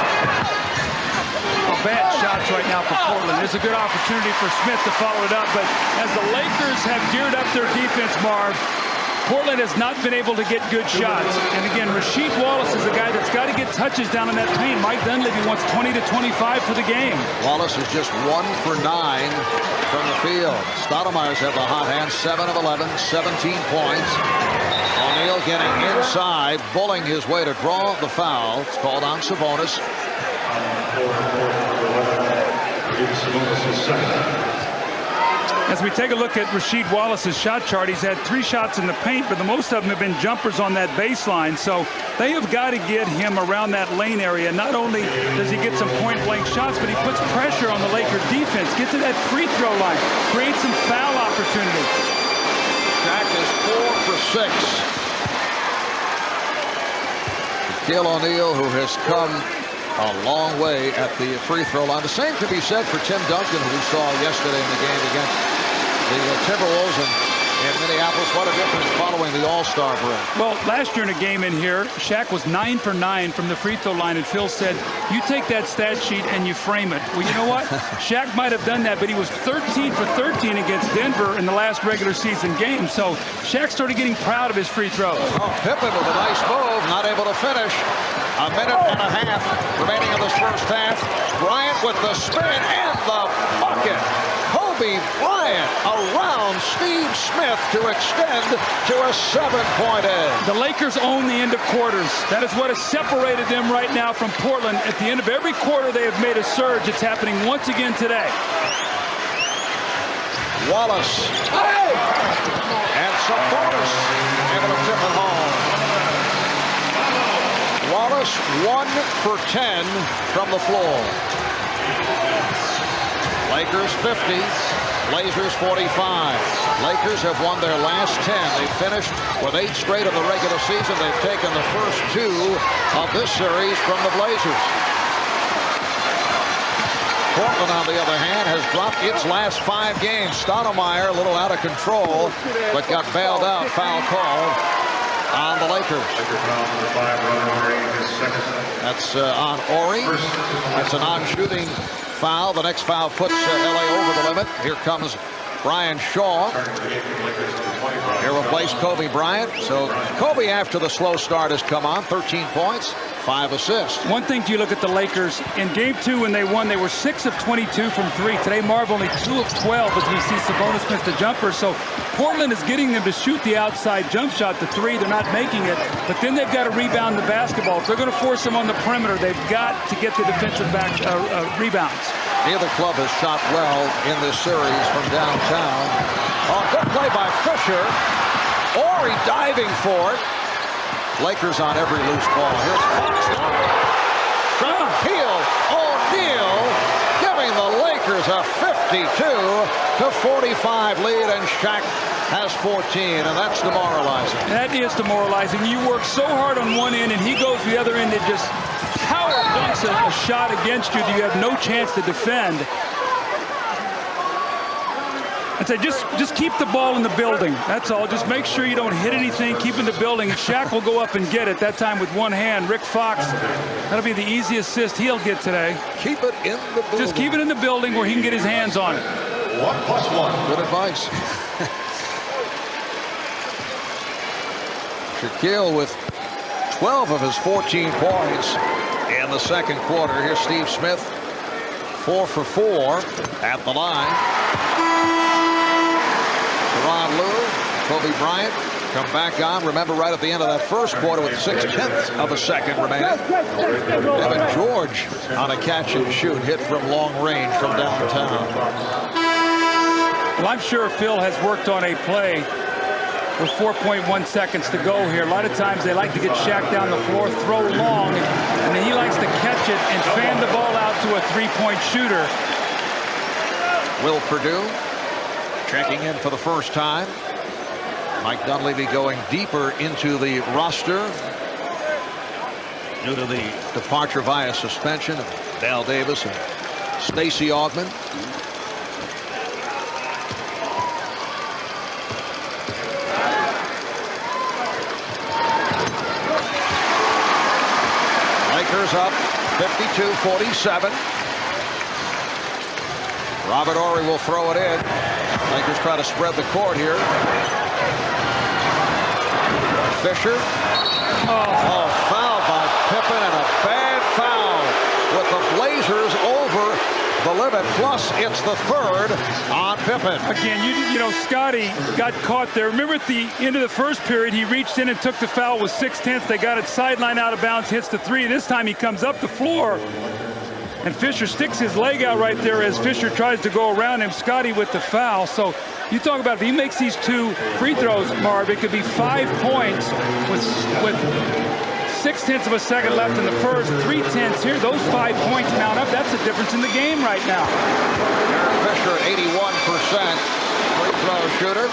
Bad shots right now for Portland. There's a good opportunity for Smith to follow it up, but as the Lakers have geared up their defense, Marv, Portland has not been able to get good shots. And again, Rasheed Wallace is a guy that's got to get touches down in that paint. Mike Dunleavy wants 20 to 25 for the game. Wallace is just 1 for 9 from the field. Stoudamire's had the hot hand, 7 of 11, 17 points. O'Neal getting inside, bullying his way to draw the foul. It's called on Sabonis. As we take a look at Rasheed Wallace's shot chart, he's had 3 shots in the paint, but the most of them have been jumpers on that baseline. So they have got to get him around that lane area. Not only does he get some point-blank shots, but he puts pressure on the Lakers defense. Get to that free throw line. Create some foul opportunities. Shaq is 4 for 6. Shaquille O'Neal, who has come a long way at the free throw line. The same can be said for Tim Duncan, who we saw yesterday in the game against the Timberwolves in Minneapolis. What a difference following the All-Star break. Well, last year in a game in here, Shaq was 9 for 9 from the free throw line, and Phil said, you take that stat sheet and you frame it. Well, you know what? Shaq might have done that, but he was 13 for 13 against Denver in the last regular season game. So Shaq started getting proud of his free throws. Oh, Pippen with a nice move, not able to finish. A minute and a half remaining in this first half. Bryant with the spin and the bucket. Kobe Bryant around Steve Smith to extend to a 7-point edge. The Lakers own the end of quarters. That is what has separated them right now from Portland. At the end of every quarter, they have made a surge. It's happening once again today. Wallace. And Sabonis able to tip it home. Wallace 1 for 10 from the floor. Lakers 50, Blazers 45. Lakers have won their last 10. They've finished with 8 straight of the regular season. They've taken the first 2 of this series from the Blazers. Portland, on the other hand, has dropped its last 5 games. Stoudamire a little out of control, but got bailed out. Foul called on the Lakers. That's on Ori. That's a non-shooting foul. The next foul puts LA over the limit. Here comes Brian Shaw. Here replaced Kobe Bryant. So Kobe, after the slow start, has come on. 13 points, 5 assists. One thing to look at the Lakers. In Game 2 when they won, they were 6 of 22 from 3. Today, Marv only 2 of 12 as we see Sabonis miss the jumper. So Portland is getting them to shoot the outside jump shot, the 3. They're not making it. But then they've got to rebound the basketball. If they're going to force them on the perimeter, they've got to get the defensive rebounds. Neither club has shot well in this series from downtown. Oh, good play by Fisher. Ori diving for it. Lakers on every loose ball. Here's Fox. From Peel. O'Neal giving the Lakers a 52-45 lead, and Shaq has 14, and that's demoralizing. That is demoralizing. You work so hard on one end, and he goes the other end and just power dunks a shot against you that you have no chance to defend. I'd say just keep the ball in the building. That's all. Just make sure you don't hit anything. Keep in the building. Shaq will go up and get it, that time with one hand. Rick Fox, that'll be the easy assist he'll get today. Keep it in the building. Just keep it in the building where he can get his hands on it. 1+1. Good advice. Shaquille with 12 of his 14 points in the second quarter. Here's Steve Smith, 4 for 4 at the line. Ron Lue, Kobe Bryant come back on. Remember, right at the end of that first quarter with 6/10 of a second remaining. Evan George on a catch and shoot, hit from long range from downtown. Well, I'm sure Phil has worked on a play with 4.1 seconds to go here. A lot of times they like to get Shaq down the floor, throw long, and then he likes to catch it and fan the ball out to a 3-point shooter. Will Perdue Checking in for the first time. Mike Dunleavy going deeper into the roster due to the departure via suspension of Dal Davis and Stacey Augmon. Lakers up 52-47. Robert Horry will throw it in. Lakers try to spread the court here. Fisher. Oh, foul by Pippen, and a bad foul with the Blazers over the limit. Plus, it's the third on Pippen. Again, you know, Scotty got caught there. Remember at the end of the first period, he reached in and took the foul with 6/10. They got it sideline out of bounds, hits the three. This time he comes up the floor, and Fisher sticks his leg out right there as Fisher tries to go around him. Scotty with the foul. So you talk about if he makes these 2 free throws, Marv, it could be 5 points with 0.6 of a second left in the first, 0.3 here. Those 5 points mount up. That's the difference in the game right now. Fisher, 81% free throw shooter,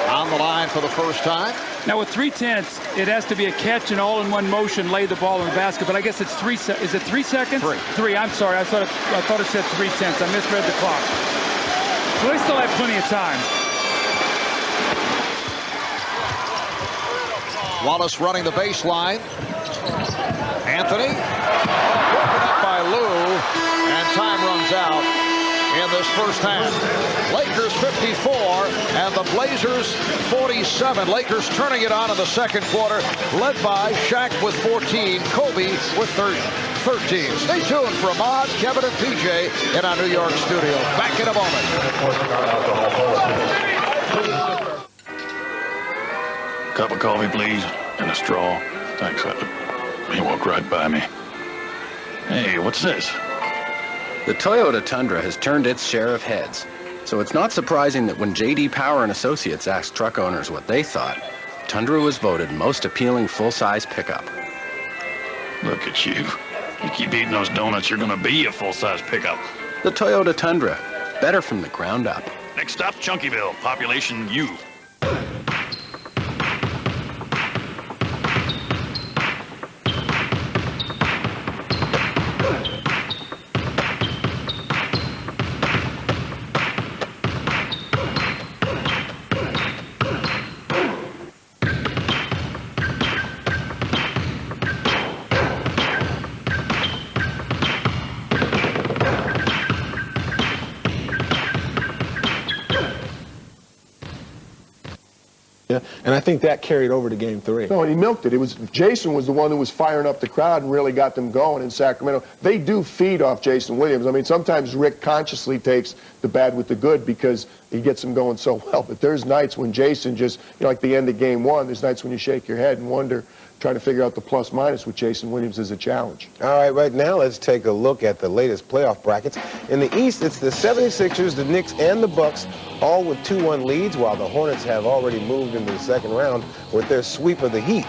on the line for the first time. Now with 3/10, it has to be a catch and all-in-one motion, lay the ball in the basket. But I guess it's 3. Is it 3 seconds? 3. I'm sorry. I thought it said 0.3. I misread the clock. So they still have plenty of time. Wallace running the baseline. Anthony, broken up by Lou, and time runs out in this first half. Lakers 54 and the Blazers 47. Lakers turning it on in the second quarter, led by Shaq with 14, Kobe with 13. Stay tuned for Ahmad, Kevin, and PJ in our New York studio. Back in a moment. Cup of coffee, please, and a straw. Thanks. He walked right by me. Hey, what's this? The Toyota Tundra has turned its share of heads, so it's not surprising that when J.D. Power and Associates asked truck owners what they thought, Tundra was voted most appealing full-size pickup. Look at you. You keep eating those donuts, you're going to be a full-size pickup. The Toyota Tundra, better from the ground up. Next stop, Chunkyville. Population U. And I think that carried over to Game 3. No, he milked it. Jason was the one who was firing up the crowd and really got them going in Sacramento. They do feed off Jason Williams. I mean, sometimes Rick consciously takes the bad with the good because he gets them going so well. But there's nights when Jason just, you know, like the end of Game 1, there's nights when you shake your head and wonder, trying to figure out the plus minus with Jason Williams is a challenge. All right now let's take a look at the latest playoff brackets. In the East, it's the 76ers, the Knicks, and the Bucks, all with 2-1 leads, while the Hornets have already moved into the second round with their sweep of the Heat.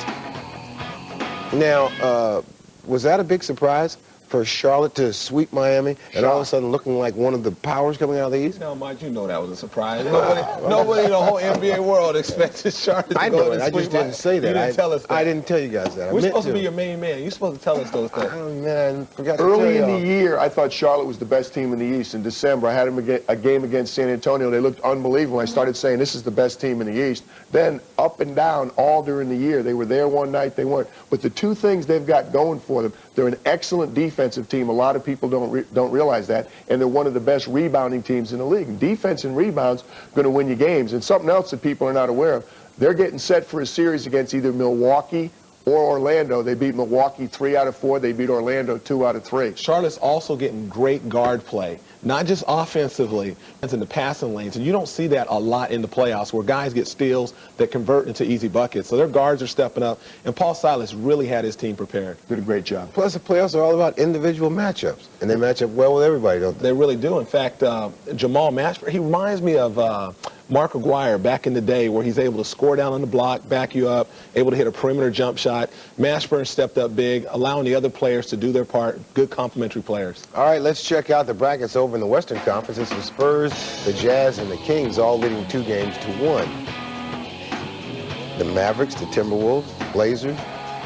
Now, was that a big surprise for Charlotte to sweep Miami and all of a sudden looking like one of the powers coming out of the East? Now, Mike, you know that was a surprise. Nobody in the whole NBA world expected Charlotte to go and I just didn't say that. You didn't tell us that. I didn't tell you guys that. We're supposed to be your main man. You're supposed to tell us those things. Oh, man, I forgot to Early tell in y'all. the year, I thought Charlotte was the best team in the East. In December, I had them a game against San Antonio. They looked unbelievable. I started saying this is the best team in the East. Then up and down all during the year. They were there one night, they weren't. But the two things they've got going for them, they're an excellent defensive team. A lot of people don't realize that. And they're one of the best rebounding teams in the league. And defense and rebounds going to win you games. And something else that people are not aware of, they're getting set for a series against either Milwaukee or Orlando. They beat Milwaukee 3 out of 4. They beat Orlando 2 out of 3. Charlotte's also getting great guard play, not just offensively, it's in the passing lanes. And you don't see that a lot in the playoffs where guys get steals that convert into easy buckets. So their guards are stepping up, and Paul Silas really had his team prepared. Did a great job. Plus, the playoffs are all about individual matchups, and they match up well with everybody, don't they? They really do. In fact, Jamal Mashburn, he reminds me of Mark Aguirre back in the day where he's able to score down on the block, back you up, able to hit a perimeter jump shot. Mashburn stepped up big, allowing the other players to do their part. Good complementary players. All right, let's check out the brackets over in the Western Conference. It's the Spurs, the Jazz, and the Kings all leading 2-1. The Mavericks, the Timberwolves, Blazers,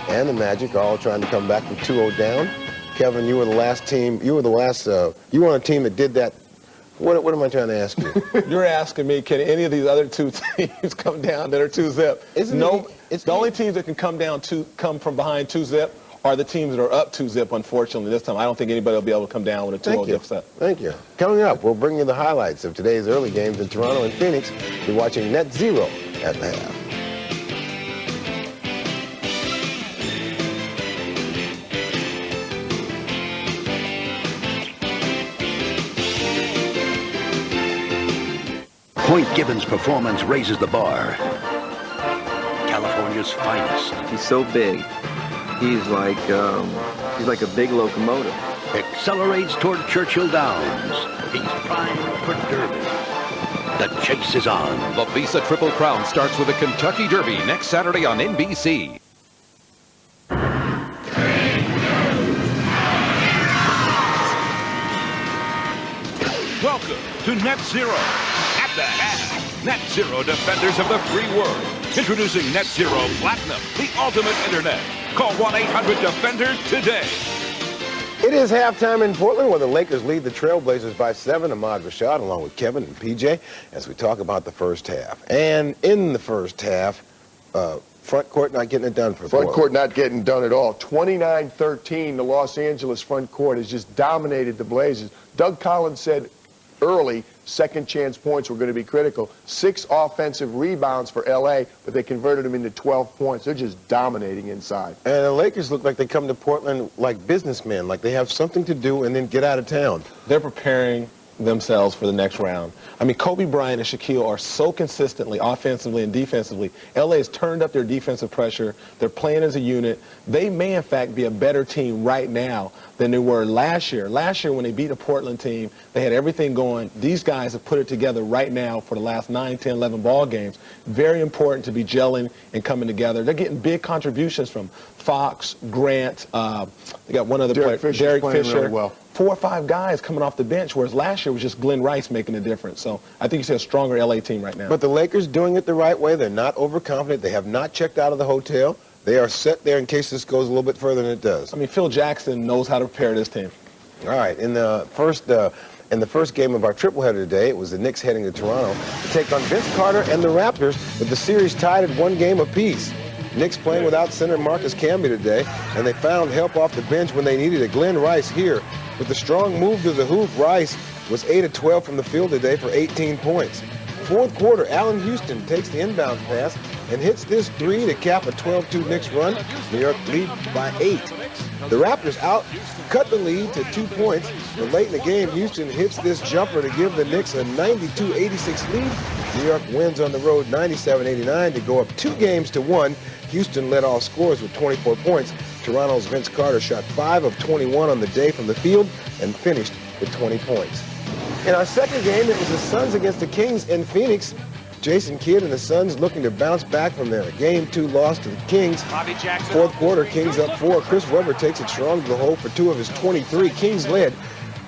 and the Magic are all trying to come back from 2-0 down. Kevin, you were the last team. You were on a team that did that. What am I trying to ask you? You're asking me, can any of these other two teams come down that are 2-zip? It's the only teams that can come from behind 2-zip are the teams that are up 2-zip, unfortunately, this time. I don't think anybody will be able to come down with a 2-0 deficit. Thank you. Coming up, we'll bring you the highlights of today's early games in Toronto and Phoenix. You're watching Net Zero at the half. Point Gibbons' performance raises the bar. California's finest. He's so big. He's like a big locomotive. Accelerates toward Churchill Downs. He's primed for Derby. The chase is on. The Visa Triple Crown starts with the Kentucky Derby next Saturday on NBC. Welcome to Net Zero. At the half, Net Zero Defenders of the Free World. Introducing Net Zero Platinum, the ultimate internet. Call 1-800-DEFENDER today. It is halftime in Portland where the Lakers lead the Trailblazers by 7. Ahmad Rashad along with Kevin and PJ as we talk about the first half. And in the first half, front court not getting it done for Front court not getting done at all. 29-13, the Los Angeles front court has just dominated the Blazers. Doug Collins said early second chance points were going to be critical. 6 offensive rebounds for L.A., but they converted them into 12 points. They're just dominating inside. And the Lakers look like they come to Portland like businessmen, like they have something to do and then get out of town. They're preparing themselves for the next round. I mean, Kobe Bryant and Shaquille are so consistently, offensively and defensively. LA has turned up their defensive pressure. They're playing as a unit. They may, in fact, be a better team right now than they were last year. Last year, when they beat a Portland team, they had everything going. These guys have put it together right now for the last 9, 10, 11 ball games. Very important to be gelling and coming together. They're getting big contributions from Fox, Grant. They got one other player, Derek Fisher. Really well. 4 or 5 guys coming off the bench, whereas last year was just Glenn Rice making a difference. So I think you see a stronger LA team right now. But the Lakers doing it the right way. They're not overconfident. They have not checked out of the hotel. They are set there in case this goes a little bit further than it does. I mean, Phil Jackson knows how to prepare this team. All right. In the first game of our tripleheader today, it was the Knicks heading to Toronto to take on Vince Carter and the Raptors, with the series tied at 1 game apiece. Knicks playing without center Marcus Camby today, and they found help off the bench when they needed it. Glenn Rice here with the strong move to the hoop. Rice was 8 of 12 from the field today for 18 points. Fourth quarter, Allen Houston takes the inbound pass and hits this 3 to cap a 12-2 Knicks run. New York lead by 8. The Raptors cut the lead to 2 points, but late in the game, Houston hits this jumper to give the Knicks a 92-86 lead. New York wins on the road 97-89 to go up 2-1. Houston led all scorers with 24 points. Toronto's Vince Carter shot 5 of 21 on the day from the field and finished with 20 points. In our second game, it was the Suns against the Kings in Phoenix. Jason Kidd and the Suns looking to bounce back from their Game 2 loss to the Kings. Fourth quarter, Kings up 4. Chris Webber takes it strong to the hole for 2 of his 23. Kings led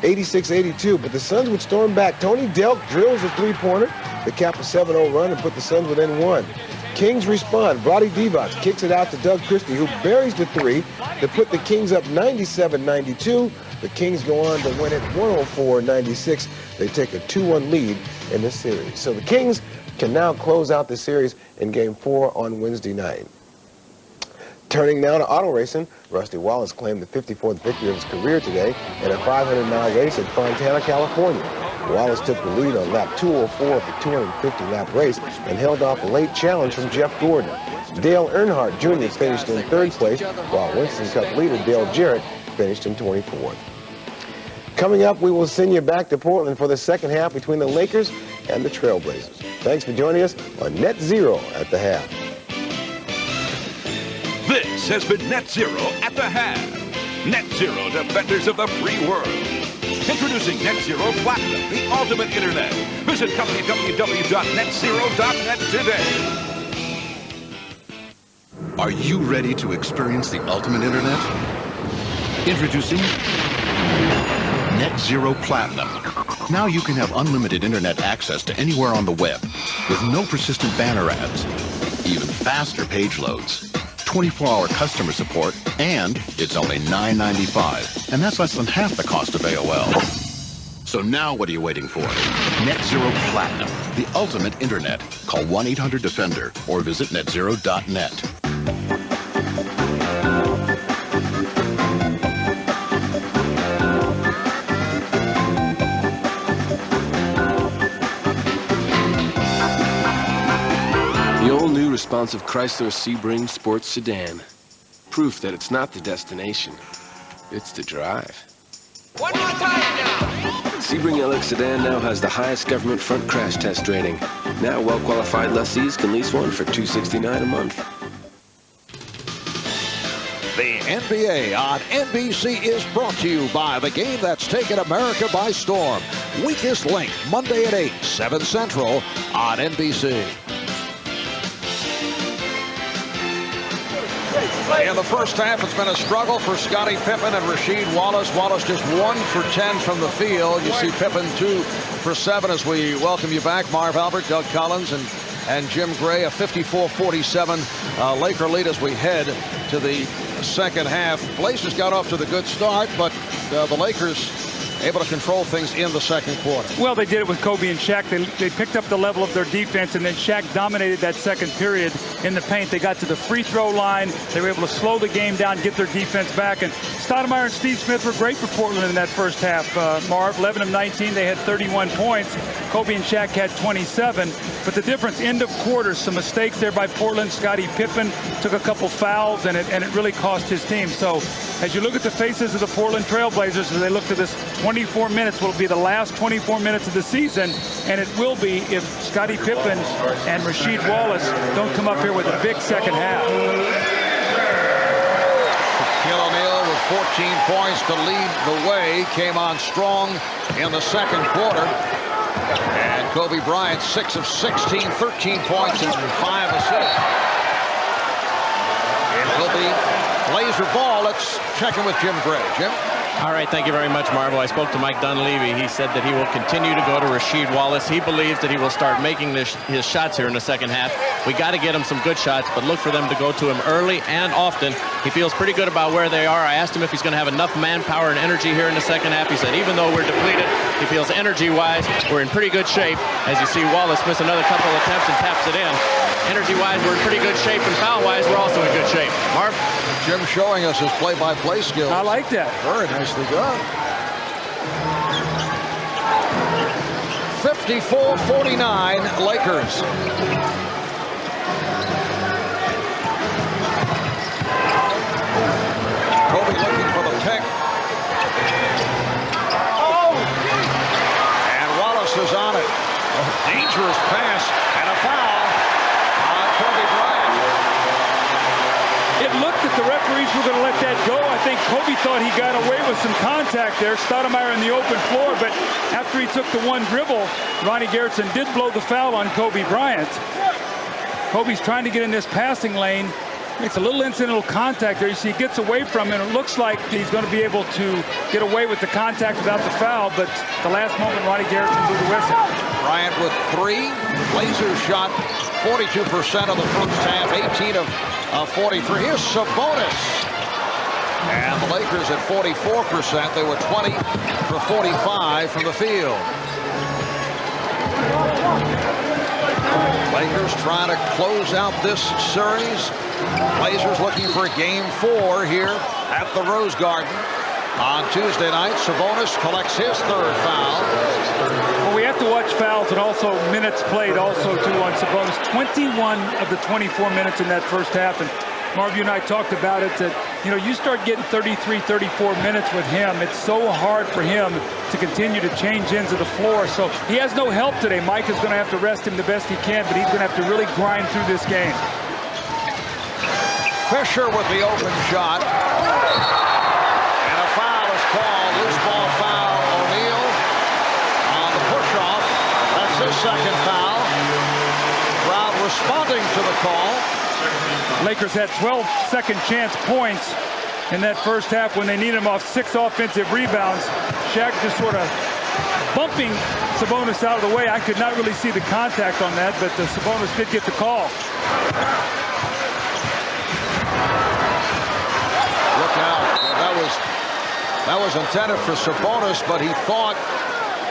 86-82, but the Suns would storm back. Tony Delk drills a three-pointer to cap a 7-0 run and put the Suns within 1. Kings respond. Brody Divac kicks it out to Doug Christie, who buries the 3 to put the Kings up 97-92. The Kings go on to win it 104-96. They take a 2-1 lead in this series. So the Kings can now close out the series in Game 4 on Wednesday night. Turning now to auto racing, Rusty Wallace claimed the 54th victory of his career today in a 500-mile race at Fontana, California. Wallace took the lead on lap 204 of the 250-lap race and held off a late challenge from Jeff Gordon. Dale Earnhardt Jr. finished in 3rd place, while Winston Cup leader Dale Jarrett finished in 24th. Coming up, we will send you back to Portland for the second half between the Lakers and the Trailblazers. Thanks for joining us on Net Zero at the half. This has been Net Zero at the half. Net Zero Defenders of the Free World. Introducing Net Zero Platinum, the ultimate internet. Visit www.netzero.net today. Are you ready to experience the ultimate internet? Introducing Net Zero Platinum. Now you can have unlimited internet access to anywhere on the web with no persistent banner ads, even faster page loads, 24-hour customer support, and it's only $9.95, and that's less than half the cost of AOL. So now what are you waiting for? Net Zero Platinum, the ultimate internet. Call 1-800-DEFENDER or visit netzero.net. The all-new responsive Chrysler Sebring sports sedan. Proof that it's not the destination, it's the drive. One more time now. Sebring LX sedan now has the highest government front crash test rating. Now well-qualified lessees can lease one for $269 a month. The NBA on NBC is brought to you by the game that's taken America by storm. Weakest Link, Monday at 8, 7 Central on NBC. In the first half, it's been a struggle for Scottie Pippen and Rasheed Wallace. Wallace just 1 for 10 from the field. You see Pippen 2 for 7 as we welcome you back. Marv Albert, Doug Collins, and Jim Gray. A 54-47 Laker lead as we head to the second half. Blazers got off to the good start, but the Lakers able to control things in the second quarter. Well, they did it with Kobe and Shaq. They picked up the level of their defense, and then Shaq dominated that second period in the paint. They got to the free throw line. They were able to slow the game down, get their defense back. And Stoudamire and Steve Smith were great for Portland in that first half. Marv, 11 of 19, they had 31 points. Kobe and Shaq had 27. But the difference, end of quarter, some mistakes there by Portland. Scottie Pippen took a couple fouls, and it really cost his team. So as you look at the faces of the Portland Trailblazers, as they look to this 24 minutes will be the last 24 minutes of the season, and it will be if Scottie Pippen and Rasheed Wallace don't come up here with a big second half. Shaquille O'Neal with 14 points to lead the way, came on strong in the second quarter. And Kobe Bryant, 6 of 16, 13 points and 5 assists. It will be Blazer ball. Let's check in with Jim Gray. Jim? All right, thank you very much, Marvel. I spoke to Mike Dunleavy. He said that he will continue to go to Rasheed Wallace. He believes that he will start making his shots here in the second half. We got to get him some good shots, but look for them to go to him early and often. He feels pretty good about where they are. I asked him if he's going to have enough manpower and energy here in the second half. He said even though we're depleted, he feels energy-wise we're in pretty good shape. As you see Wallace miss another couple of attempts and taps it in. Energy-wise, we're in pretty good shape, and foul-wise, we're also in good shape. Marv? Jim showing us his play-by-play skills. I like that. Very nicely done. 54-49 Lakers. Kobe looking for the pick. And Wallace is on it. A dangerous pass and a foul on Kobe Bryant. It looked that the referees were going to let that go. I think Kobe thought he got away with some contact there. Stoudamire in the open floor, but after he took the one dribble, Ronnie Garretson did blow the foul on Kobe Bryant. Kobe's trying to get in this passing lane. Makes a little incidental contact there. You see he gets away from it. It looks like he's going to be able to get away with the contact without the foul, but the last moment Ronnie Garretson blew the whistle. Bryant with 3. Blazers shot 42% of the first half, 18 of 43. Here's Sabonis. And the Lakers at 44%. They were 20 for 45 from the field. Lakers trying to close out this series. Blazers looking for game 4 here at the Rose Garden. On Tuesday night, Sabonis collects his 3rd foul. Well, we have to watch fouls and also minutes played also, too, on Sabonis. 21 of the 24 minutes in that first half. And Marv, you and I talked about it, that, you know, you start getting 33, 34 minutes with him. It's so hard for him to continue to change ends of the floor. So he has no help today. Mike is going to have to rest him the best he can, but he's going to have to really grind through this game. Fisher with the open shot. And a foul is called. Loose ball foul. O'Neal second foul. Crowd responding to the call. Lakers had 12 second chance points in that first half when they needed him off 6 offensive rebounds. Shaq just sort of bumping Sabonis out of the way. I could not really see the contact on that, but Sabonis did get the call. Look out. That was intended for Sabonis, but he thought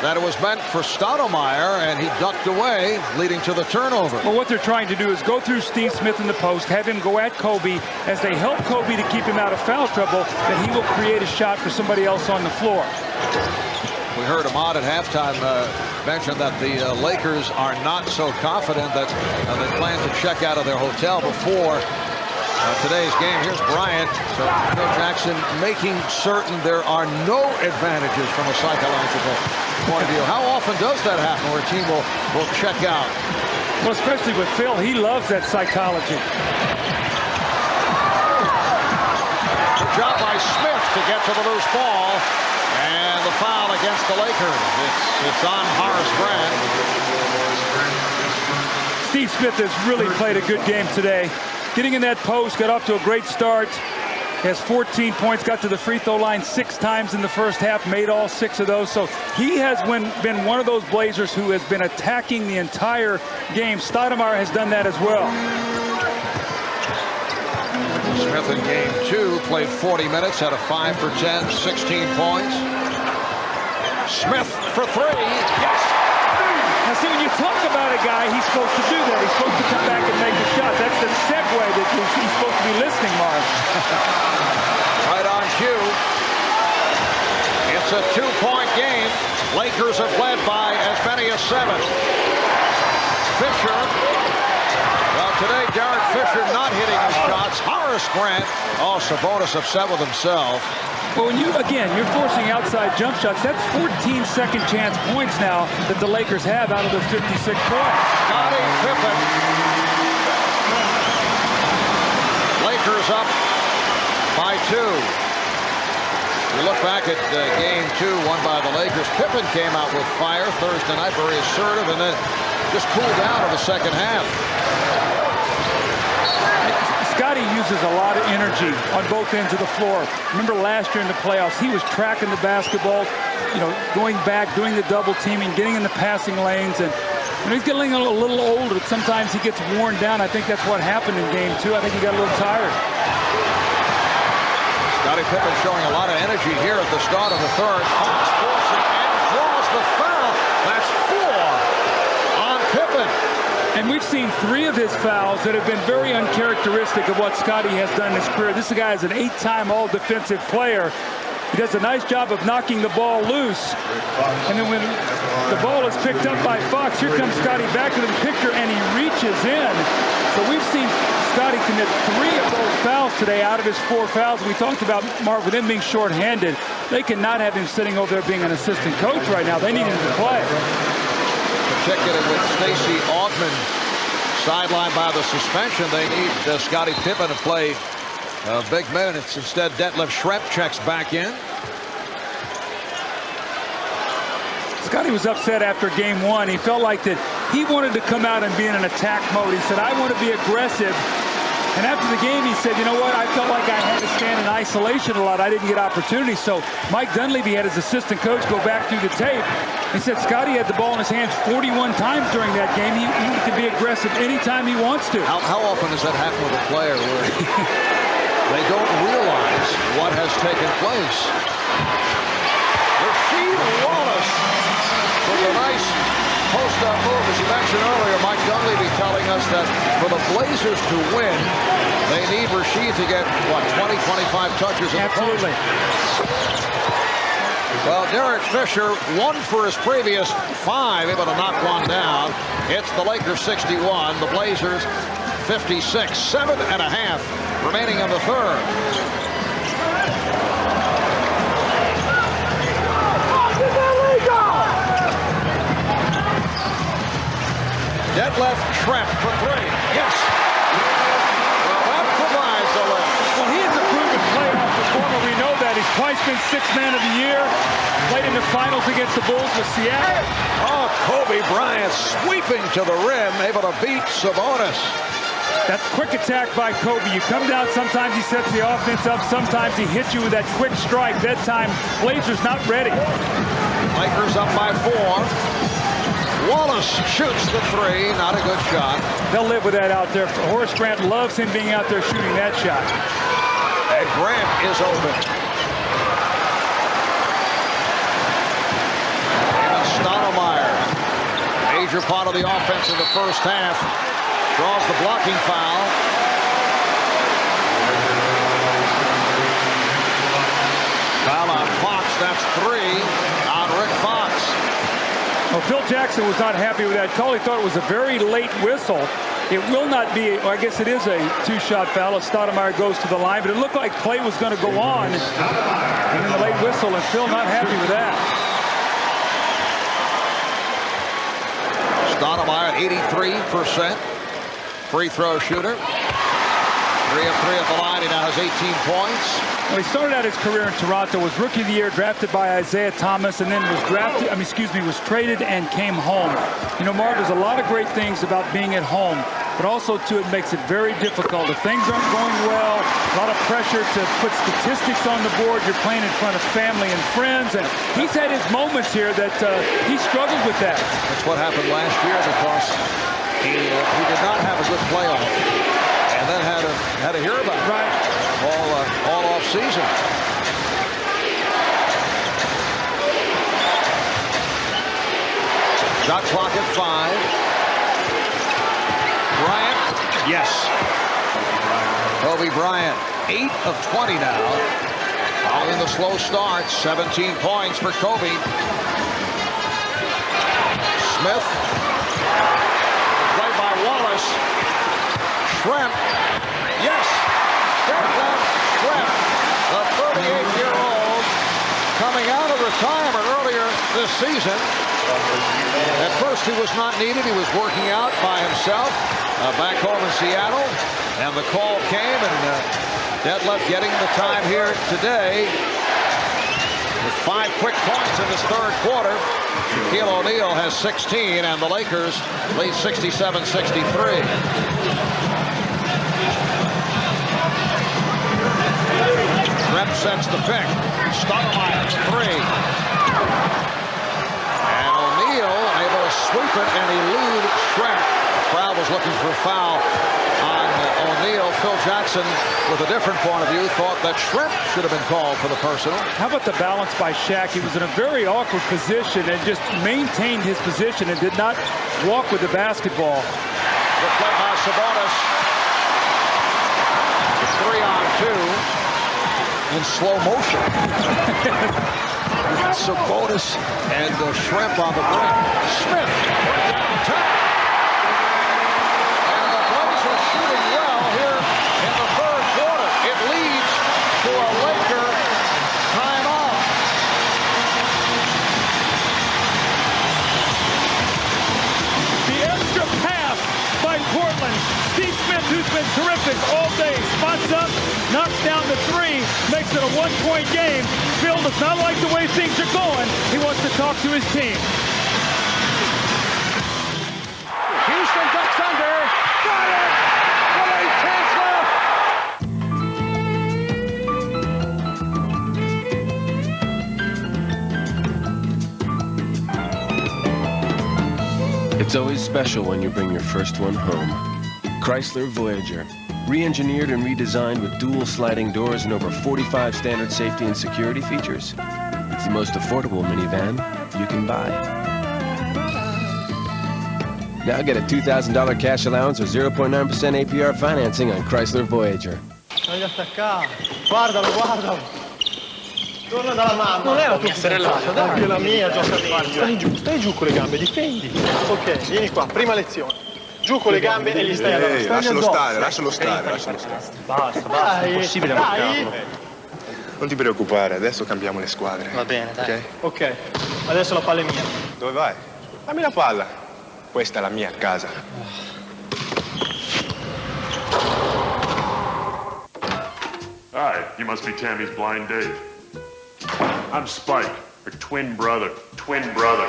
that it was meant for Stoudamire, and he ducked away, leading to the turnover. Well, what they're trying to do is go through Steve Smith in the post, have him go at Kobe. As they help Kobe to keep him out of foul trouble, that he will create a shot for somebody else on the floor. We heard Ahmad at halftime mention that the Lakers are not so confident that they plan to check out of their hotel before today's game. Here's Bryant. So Phil Jackson making certain there are no advantages from a psychological point of view. How often does that happen where a team will check out? Well, especially with Phil, he loves that psychology. Good job by Smith to get to the loose ball. And the foul against the Lakers. It's on Horace Grant. Steve Smith has really played a good game today. Getting in that post, got off to a great start. Has 14 points, got to the free throw line 6 times in the first half, made all 6 of those. So he has been one of those Blazers who has been attacking the entire game. Stoudamire has done that as well. Smith in game 2 played 40 minutes, had a 5 for 10, 16 points. Smith for 3. Yes! Now see, when you talk about a guy, he's supposed to do that. He's supposed to come back and make a shot. That's the segue that he's supposed to be listening, Marv. Right on cue. It's a 2-point game. Lakers have led by as many as 7. Fisher. Well, today, Derek Fisher not hitting his shots. Horace Grant. Oh, Sabonis upset with himself. Well, when you're forcing outside jump shots. That's 14 second chance points now that the Lakers have out of their 56 points. Scottie Pippen. Lakers up by 2. We look back at game 2 won by the Lakers. Pippen came out with fire Thursday night, very assertive, and then just cooled down in the second half. Scottie uses a lot of energy on both ends of the floor. Remember last year in the playoffs, he was tracking the basketball, going back, doing the double teaming, getting in the passing lanes, and he's getting a little older. Sometimes he gets worn down. I think that's what happened in game 2. I think he got a little tired. Scottie Pippen showing a lot of energy here at the start of the third. Fox forcing and draws the foul. That's 4 on Pippen. And we've seen 3 of his fouls that have been very uncharacteristic of what Scottie has done in his career. This guy is an 8-time all-defensive player. He does a nice job of knocking the ball loose. And then when the ball is picked up by Fox, here comes Scottie back to the picture, and he reaches in. So we've seen Scottie commit 3 of those fouls today out of his 4 fouls. We talked about, Marv, with him being shorthanded. They cannot have him sitting over there being an assistant coach right now. They need him to play. Particularly with Stacey Augmon sidelined by the suspension, they need Scottie Pippen to play big minutes. Instead, Detlef Schrempf checks back in. Scottie was upset after game 1. He felt like that he wanted to come out and be in an attack mode. He said, I want to be aggressive. And after the game, he said, you know what? I felt like I had to stand in isolation a lot. I didn't get opportunities. So Mike Dunleavy had his assistant coach go back through the tape. He said Scottie had the ball in his hands 41 times during that game. He can be aggressive anytime he wants to. How often does that happen with a player where they don't realize what has taken place? Rasheed Wallace with a nice post-up move. As you mentioned earlier, Mike Dunleavy telling us that for the Blazers to win, they need Rasheed to get, 20, 25 touches in the post. Absolutely. Well, Derek Fisher, 1 for his previous 5, able to knock one down. It's the Lakers 61, the Blazers 56. 7.5 remaining in the third. Detlef Schrempf for 3. Yes. Well, that provides a lift. Well, he is a proven playoff performer. We know that. that. He's twice been sixth man of the year. Played in the finals against the Bulls with Seattle. Oh, Kobe Bryant sweeping to the rim, able to beat Sabonis. That quick attack by Kobe. You come down, sometimes he sets the offense up, sometimes he hits you with that quick strike. That time, Blazers not ready. Lakers up by 4. Wallace shoots the 3, not a good shot. They'll live with that out there. Horace Grant loves him being out there shooting that shot. And Grant is open. Stoudamire, major part of the offense in the first half, draws the blocking foul. Foul on Fox, that's 3 on Rick Fox. Well, Phil Jackson was not happy with that call. He thought it was a very late whistle. It will not be, or I guess it is a two-shot foul as Stoudamire goes to the line, but it looked like play was going to go on. And then the late whistle, and Phil not happy with that. Stoudamire, 83% free throw shooter. 3 of 3 at the line. He now has 18 points. Well, he started out his career in Toronto, was Rookie of the Year, drafted by Isaiah Thomas, and then was was traded and came home. You know, Mark, there's a lot of great things about being at home, but also, too, it makes it very difficult. If things aren't going well, a lot of pressure to put statistics on the board. You're playing in front of family and friends, and he's had his moments here that he struggled with that. That's what happened last year because he did not have a good playoff, and then had to hear about it. Right. All off season. Shot clock at 5. Bryant, yes. Kobe Bryant, 8 of 20 now. Following the slow start, 17 points for Kobe. Smith, played by Wallace. Shrimp, yes. Stephen Shrimp, the 38-year-old, coming out of retirement earlier this season. At first, he was not needed. He was working out by himself back home in Seattle. And the call came, and Detlef getting the time here today with 5 quick points in this third quarter. Shaquille O'Neal has 16, and the Lakers lead 67-63. Shrimp sets the pick. Stoudamire, 3. And O'Neal able to sweep it and elude Shrimp. The crowd was looking for a foul on O'Neal. Phil Jackson, with a different point of view, thought that Shrimp should have been called for the personal. How about the balance by Shaq? He was in a very awkward position and just maintained his position and did not walk with the basketball. Good play by Sabonis. 3-on-2. In slow motion. Sabonis and Shrimp on the break. Smith downtown. And the Blazers shooting well here in the third quarter. It leads to a Laker timeout. The extra pass by Portland. Steve Smith, who's been terrific all day, spots up, knocks down the 3, makes it a 1-point game. Phil does not like the way things are going. He wants to talk to his team. Houston ducks under. Got it! 8 tenths left. It's always special when you bring your first one home. Chrysler Voyager. Re-engineered and redesigned with dual sliding doors and over 45 standard safety and security features. It's the most affordable minivan you can buy. Now get a $2,000 cash allowance or 0.9% APR financing on Chrysler Voyager. Guardalo, guardalo. Torna dalla mamma. Non è la tua fidanzata, dai. Anche la mia gioca bene. Stai giù con le gambe, difendi. Ok, vieni qua, prima lezione. Giù con le gambe e gli stai addosso. Lascialo stare, lascialo stare, lascialo stare. Basta, è impossibile bloccarlo. Non ti preoccupare, adesso cambiamo le squadre. Va bene, dai. Ok, adesso la palla è mia. Dove vai? Dammi la palla. Questa è la mia casa. Hi, you must be Tammy's blind date. I'm Spike, her twin brother. Twin brother.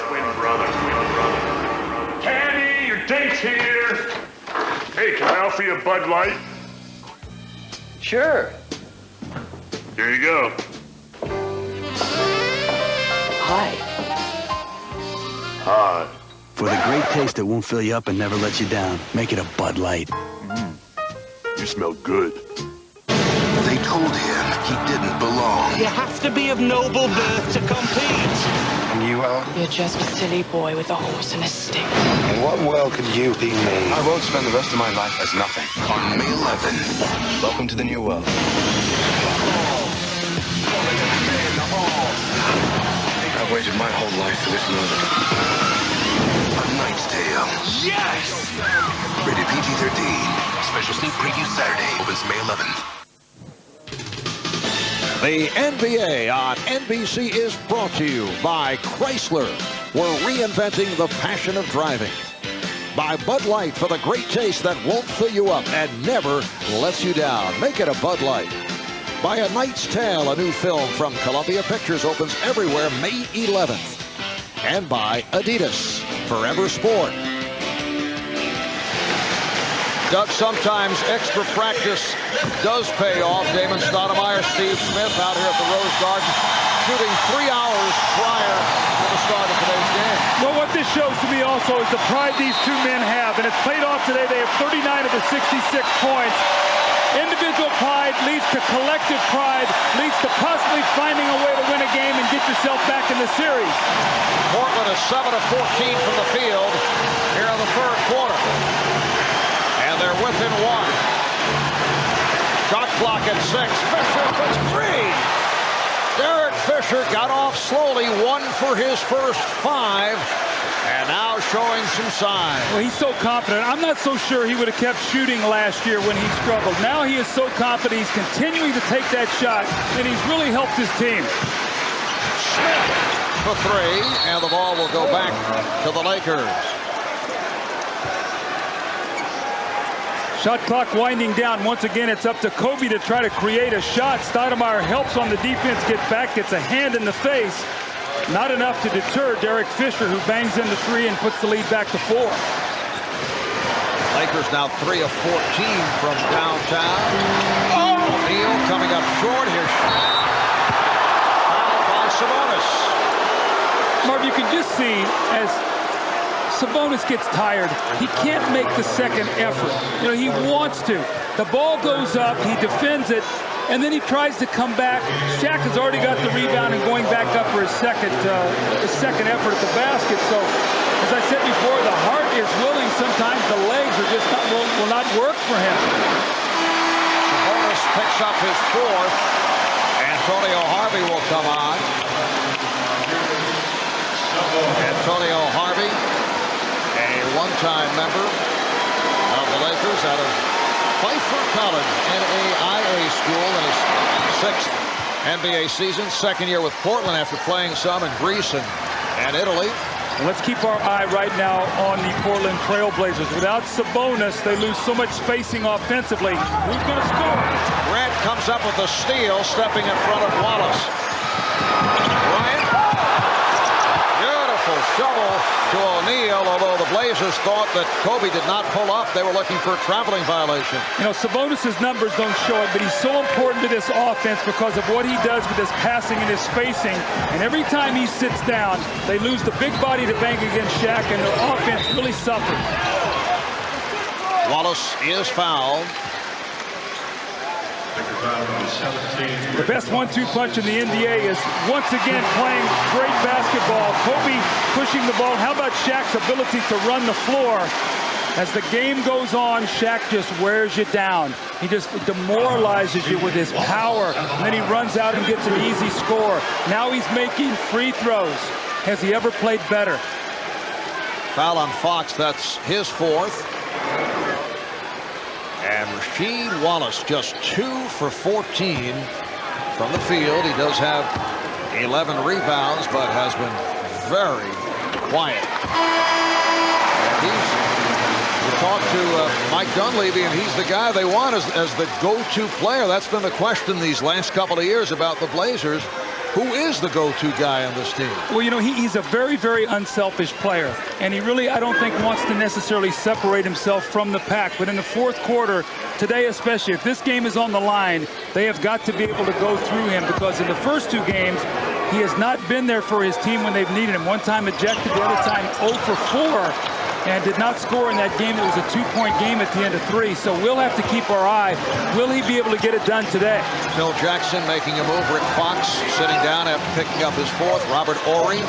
Candy, your date's here. Hey, can I offer you a Bud Light? Sure. Here you go. Hi. Hi. For the great taste that won't fill you up and never let you down, make it a Bud Light. You smell good. They told him he didn't belong. You have to be of noble birth to compete. And you are? You're just a silly boy with a horse and a stick. In what world could you be me? I won't spend the rest of my life as nothing. On May 11th. Welcome to the new world. I've waited my whole life for this moment. A Knight's Tale. Yes! Rated PG-13. Special sneak preview Saturday. Opens May 11th. The NBA on NBC is brought to you by Chrysler. We're reinventing the passion of driving. By Bud Light for the great taste that won't fill you up and never lets you down. Make it a Bud Light. By A Knight's Tale, a new film from Columbia Pictures, opens everywhere May 11th. And by Adidas, Forever Sport. Doug, sometimes extra practice does pay off. Damon Stoudamire, Steve Smith out here at the Rose Garden, shooting 3 hours prior to the start of today's game. Well, what this shows to me also is the pride these two men have, and it's played off today. They have 39 of the 66 points. Individual pride leads to collective pride, leads to possibly finding a way to win a game and get yourself back in the series. Portland is 7 of 14 from the field here in the third quarter. And they're within one. Shot clock at 6. Fisher puts 3. Derek Fisher got off slowly, 1 for his first 5, and now showing some signs. Well, he's so confident. I'm not so sure he would have kept shooting last year when he struggled. Now he is so confident. He's continuing to take that shot, and he's really helped his team. Smith for 3, and the ball will go back to the Lakers. Shot clock winding down. Once again, it's up to Kobe to try to create a shot. Stoudamire helps on the defense get back, gets a hand in the face. Not enough to deter Derek Fisher, who bangs in the 3 and puts the lead back to 4. Lakers now 3 of 14 from downtown. O'Neal coming up short here. Fouled by Sabonis. Marv, you can just see as Sabonis gets tired, he can't make the second effort. You know, he wants to. The ball goes up, he defends it, and then he tries to come back. Shaq has already got the rebound and going back up for his second effort at the basket. So, as I said before, the heart is willing. Sometimes the legs are just will not work for him. Sabonis picks up his 4th. Antonio Harvey will come on. Antonio Harvey, a one-time member of the Lakers out of Pfeiffer College, NAIA school, in his 6th NBA season, 2nd year with Portland after playing some in Greece and Italy. Let's keep our eye right now on the Portland Trail Blazers. Without Sabonis, they lose so much spacing offensively. Who's going to score? Grant comes up with a steal, stepping in front of Wallace. Bryant. Beautiful shovel to O'Neal, although the Blazers thought that Kobe did not pull up. They were looking for a traveling violation. You know, Sabonis' numbers don't show it, but he's so important to this offense because of what he does with his passing and his spacing. And every time he sits down, they lose the big body to bang against Shaq, and their offense really suffers. Wallace is fouled. The best 1-2 punch in the NBA is once again playing great basketball. Kobe pushing the ball. How about Shaq's ability to run the floor? As the game goes on, Shaq just wears you down. He just demoralizes you with his power. And then he runs out and gets an easy score. Now he's making free throws. Has he ever played better? Foul on Fox. That's his 4th. And Rasheed Wallace just 2 for 14 from the field. He does have 11 rebounds, but has been very quiet. You talk to Mike Dunleavy, and he's the guy they want as the go-to player. That's been the question these last couple of years about the Blazers. Who is the go-to guy on this team? Well, you know, he's a very, very unselfish player. And he really, I don't think, wants to necessarily separate himself from the pack. But in the fourth quarter, today especially, if this game is on the line, they have got to be able to go through him, because in the first two games, he has not been there for his team when they've needed him. One time ejected, the other time 0 for 4. And did not score in that game. It was a 2-point game at the end of 3. So we'll have to keep our eye. Will he be able to get it done today? Phil Jackson making a move. Rick Fox sitting down after picking up his fourth. Robert Horry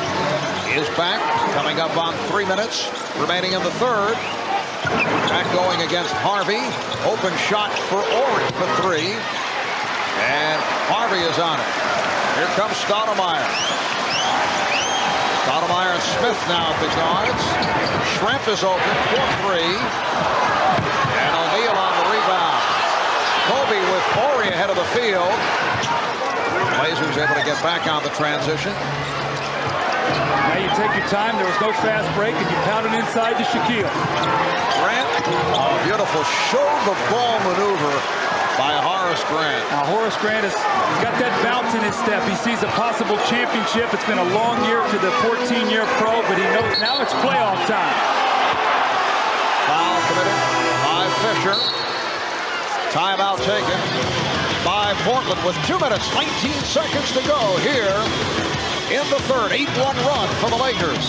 is back, coming up on 3 minutes remaining in the third. Back going against Harvey. Open shot for Horry for 3. And Harvey is on it. Here comes Stoudamire. Stoudamire and Smith now at the guards. Schrempf is open for 3. And O'Neal on the rebound. Kobe with Horry ahead of the field. Blazers able to get back on the transition. Now you take your time. There was no fast break, and you pound it inside to Shaquille. Grant. Oh, beautiful show the ball maneuver by Horace Grant. Now Horace Grant has got that bounce in his step. He sees a possible championship. It's been a long year to the 14-year pro, but he knows now it's playoff time. Foul committed by Fisher. Timeout taken by Portland with 2 minutes, 19 seconds to go here in the third. 8-1 run for the Lakers.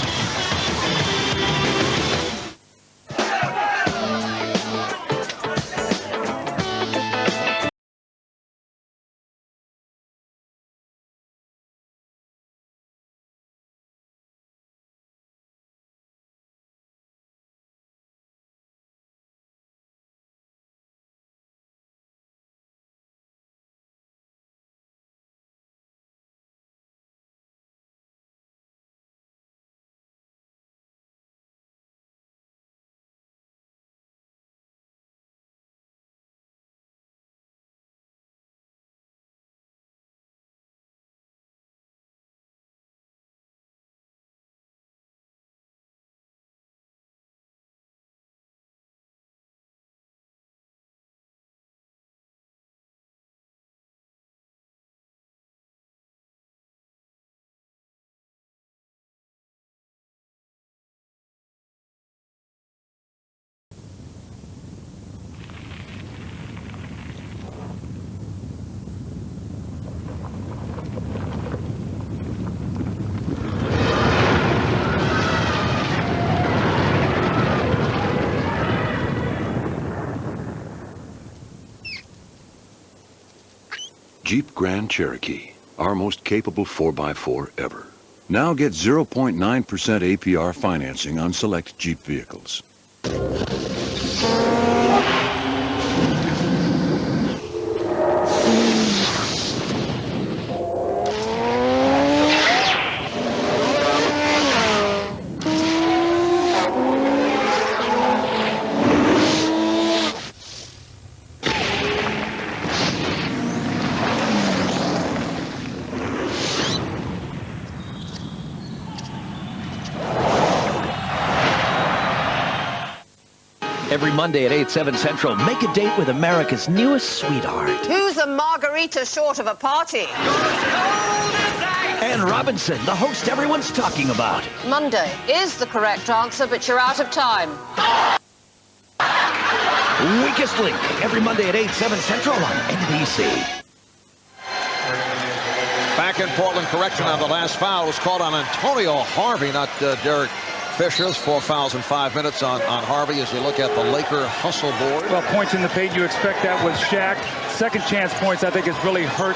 Jeep Grand Cherokee, our most capable 4x4 ever. Now get 0.9% APR financing on select Jeep vehicles. Every Monday at 8, 7 Central, make a date with America's newest sweetheart. Who's a margarita short of a party? Ann Robinson, the host everyone's talking about. Monday is the correct answer, but you're out of time. Weakest Link, every Monday at 8, 7 Central on NBC. Back in Portland, correction on the last foul was called on Antonio Harvey, not Derek Fisher's. 4 fouls in 5 minutes on Harvey as you look at the Laker hustle board. Well, points in the paint, you expect that with Shaq. Second chance points, I think, has really hurt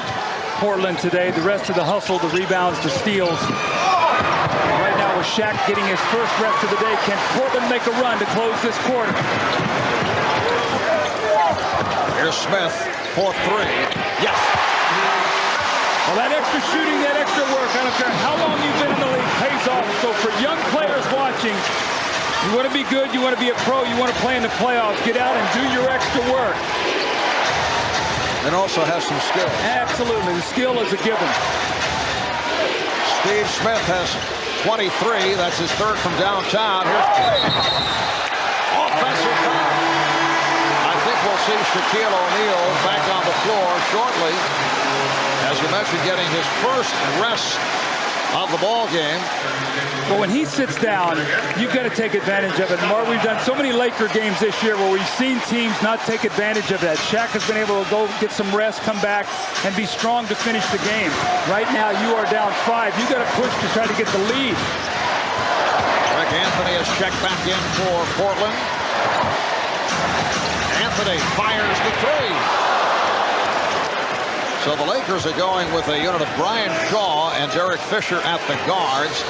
Portland today. The rest of the hustle, the rebounds, the steals. Right now with Shaq getting his first reps of the day, can Portland make a run to close this quarter? Here's Smith for 3. Yes. Well, that extra shooting, that extra work, I don't care how long you've been in the league, pays off. So for young players watching, you want to be good, you want to be a pro, you want to play in the playoffs, get out and do your extra work. And also has some skill. Absolutely, the skill is a given. Steve Smith has 23. That's his third from downtown. Here's offensive foul. I think we'll see Shaquille O'Neal back on the floor shortly. As you mentioned, getting his first rest of the ball game. Well, when he sits down, you've got to take advantage of it. Mark, we've done so many Laker games this year where we've seen teams not take advantage of that. Shaq has been able to go get some rest, come back, and be strong to finish the game. Right now, you are down 5. You've got to push to try to get the lead. Greg Anthony has checked back in for Portland. Anthony fires the 3. So the Lakers are going with a unit of Brian Shaw and Derek Fisher at the guards.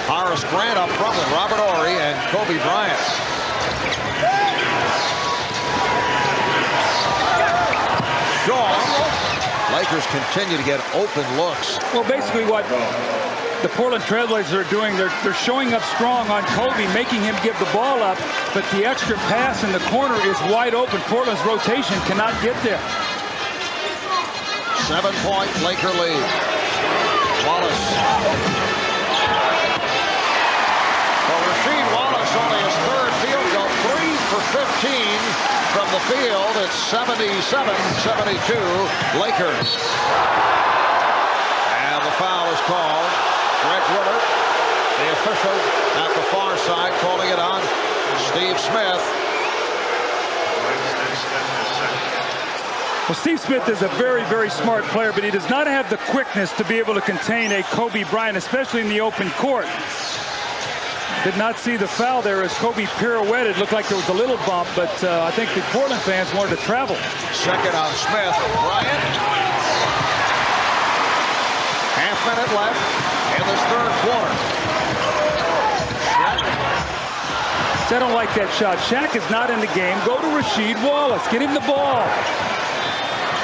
Horace Grant up front with Robert Horry and Kobe Bryant. Shaw. Lakers continue to get open looks. Well, basically what the Portland Trailblazers are doing, they're showing up strong on Kobe, making him give the ball up, but the extra pass in the corner is wide open. Portland's rotation cannot get there. 7-point Laker lead. Wallace. Well, Rasheed Wallace only his 3rd field goal, 3 for 15 from the field. It's 77-72 Lakers. And the foul is called. Greg Willard, the official at the far side, calling it on Steve Smith. Well, Steve Smith is a very, very smart player, but he does not have the quickness to be able to contain a Kobe Bryant, especially in the open court. Did not see the foul there as Kobe pirouetted. Looked like there was a little bump, but I think the Portland fans wanted to travel. Second on Smith. Bryant. Half-minute left in this 3rd quarter. I don't like that shot. Shaq is not in the game. Go to Rasheed Wallace. Get him the ball.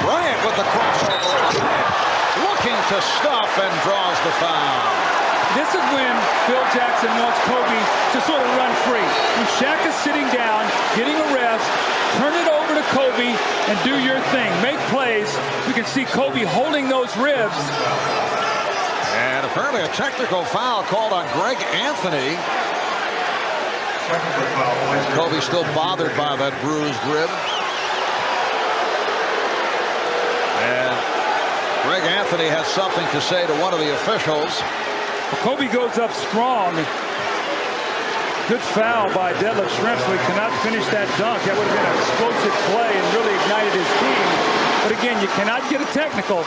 Bryant with the crossover. Looking to stop and draws the foul. This is when Phil Jackson wants Kobe to sort of run free. When Shaq is sitting down, getting a rest, turn it over to Kobe and do your thing. Make plays. You can see Kobe holding those ribs. And apparently a technical foul called on Greg Anthony. Kobe still bothered by that bruised rib. And Greg Anthony has something to say to one of the officials. Well, Kobe goes up strong. Good foul by Detlef Schrempf. Cannot finish that dunk. That would have been an explosive play and really ignited his team. But again, you cannot get a technical.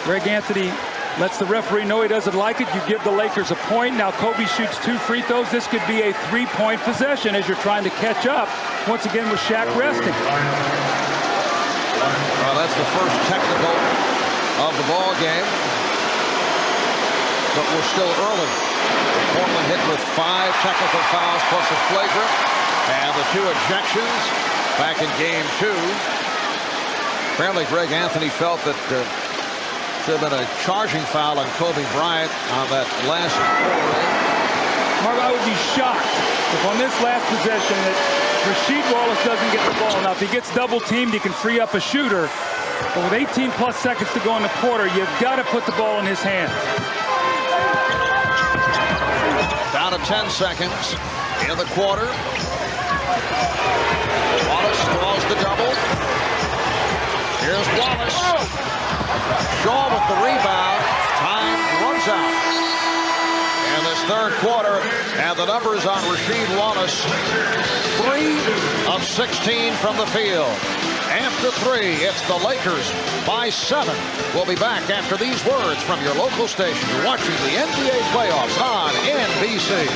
Greg Anthony lets the referee know he doesn't like it. You give the Lakers a point. Now Kobe shoots 2 free throws. This could be a 3-point possession as you're trying to catch up. Once again with Shaq resting. Well, that's the first technical of the ball game. But we're still early. Portland hit with 5 technical fouls plus a flagrant. And the 2 ejections back in game 2. Apparently Greg Anthony felt that should have been a charging foul on Kobe Bryant on that last play. Mark, I would be shocked if on this last possession that Rasheed Wallace doesn't get the ball. Now, if he gets double teamed, he can free up a shooter. But with 18+ seconds to go in the quarter, you've got to put the ball in his hands. Down to 10 seconds in the quarter. Wallace draws the double. Here's Wallace. Shaw with the rebound. Time runs out. In this 3rd quarter, and the numbers on Rasheed Wallace, 3 of 16 from the field. After 3, it's the Lakers by 7. We'll be back after these words from your local station. You're watching the NBA playoffs on NBC.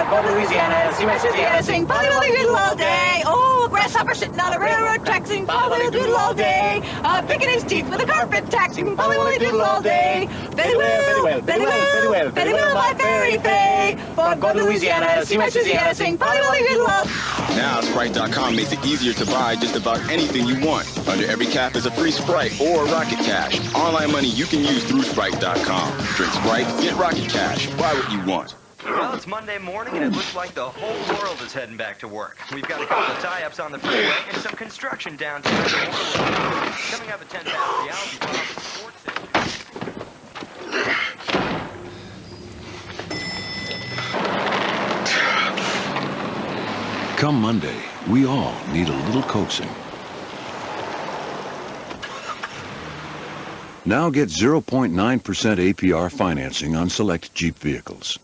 Go to Louisiana, see my Louisiana, sing Polly Doodle all day. Oh, grasshopper sitting on a railroad track, sing Polly Doodle all day. Picking his teeth with a carpet tack, sing Polly Doodle all day. Betty Will, Betty Will, Betty Will, my fairy fay. Go to Louisiana, see my Louisiana, sing Polly Doodle all day. Now, Sprite.com makes it easier to buy just about anything you want. Under every cap is a free Sprite or Rocket Cash. Online money you can use through Sprite.com. Drink Sprite, get Rocket Cash. Buy what you want. Well, it's Monday morning, and it looks like the whole world is heading back to work. We've got a couple of tie-ups on the freeway and some construction downtown. Coming up at 10 past the hour, we come up with sports issues. Come Monday, we all need a little coaxing. Now get 0.9% APR financing on select Jeep vehicles.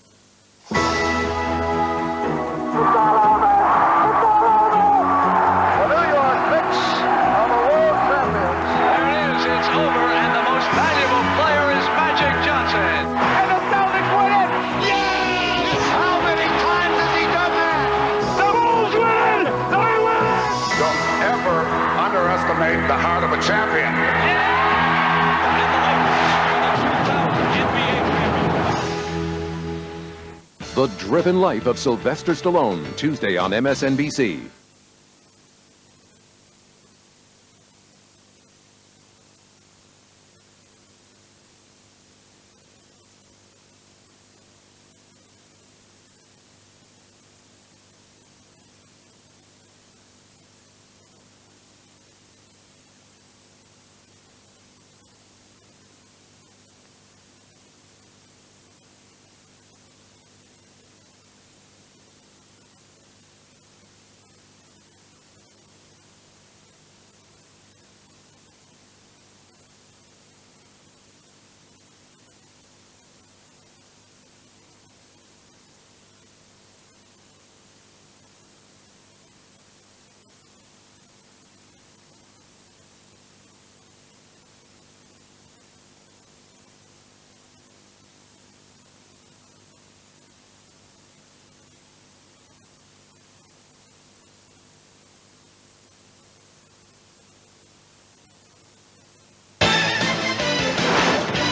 The heart of a champion. The Driven Life of Sylvester Stallone, Tuesday on MSNBC.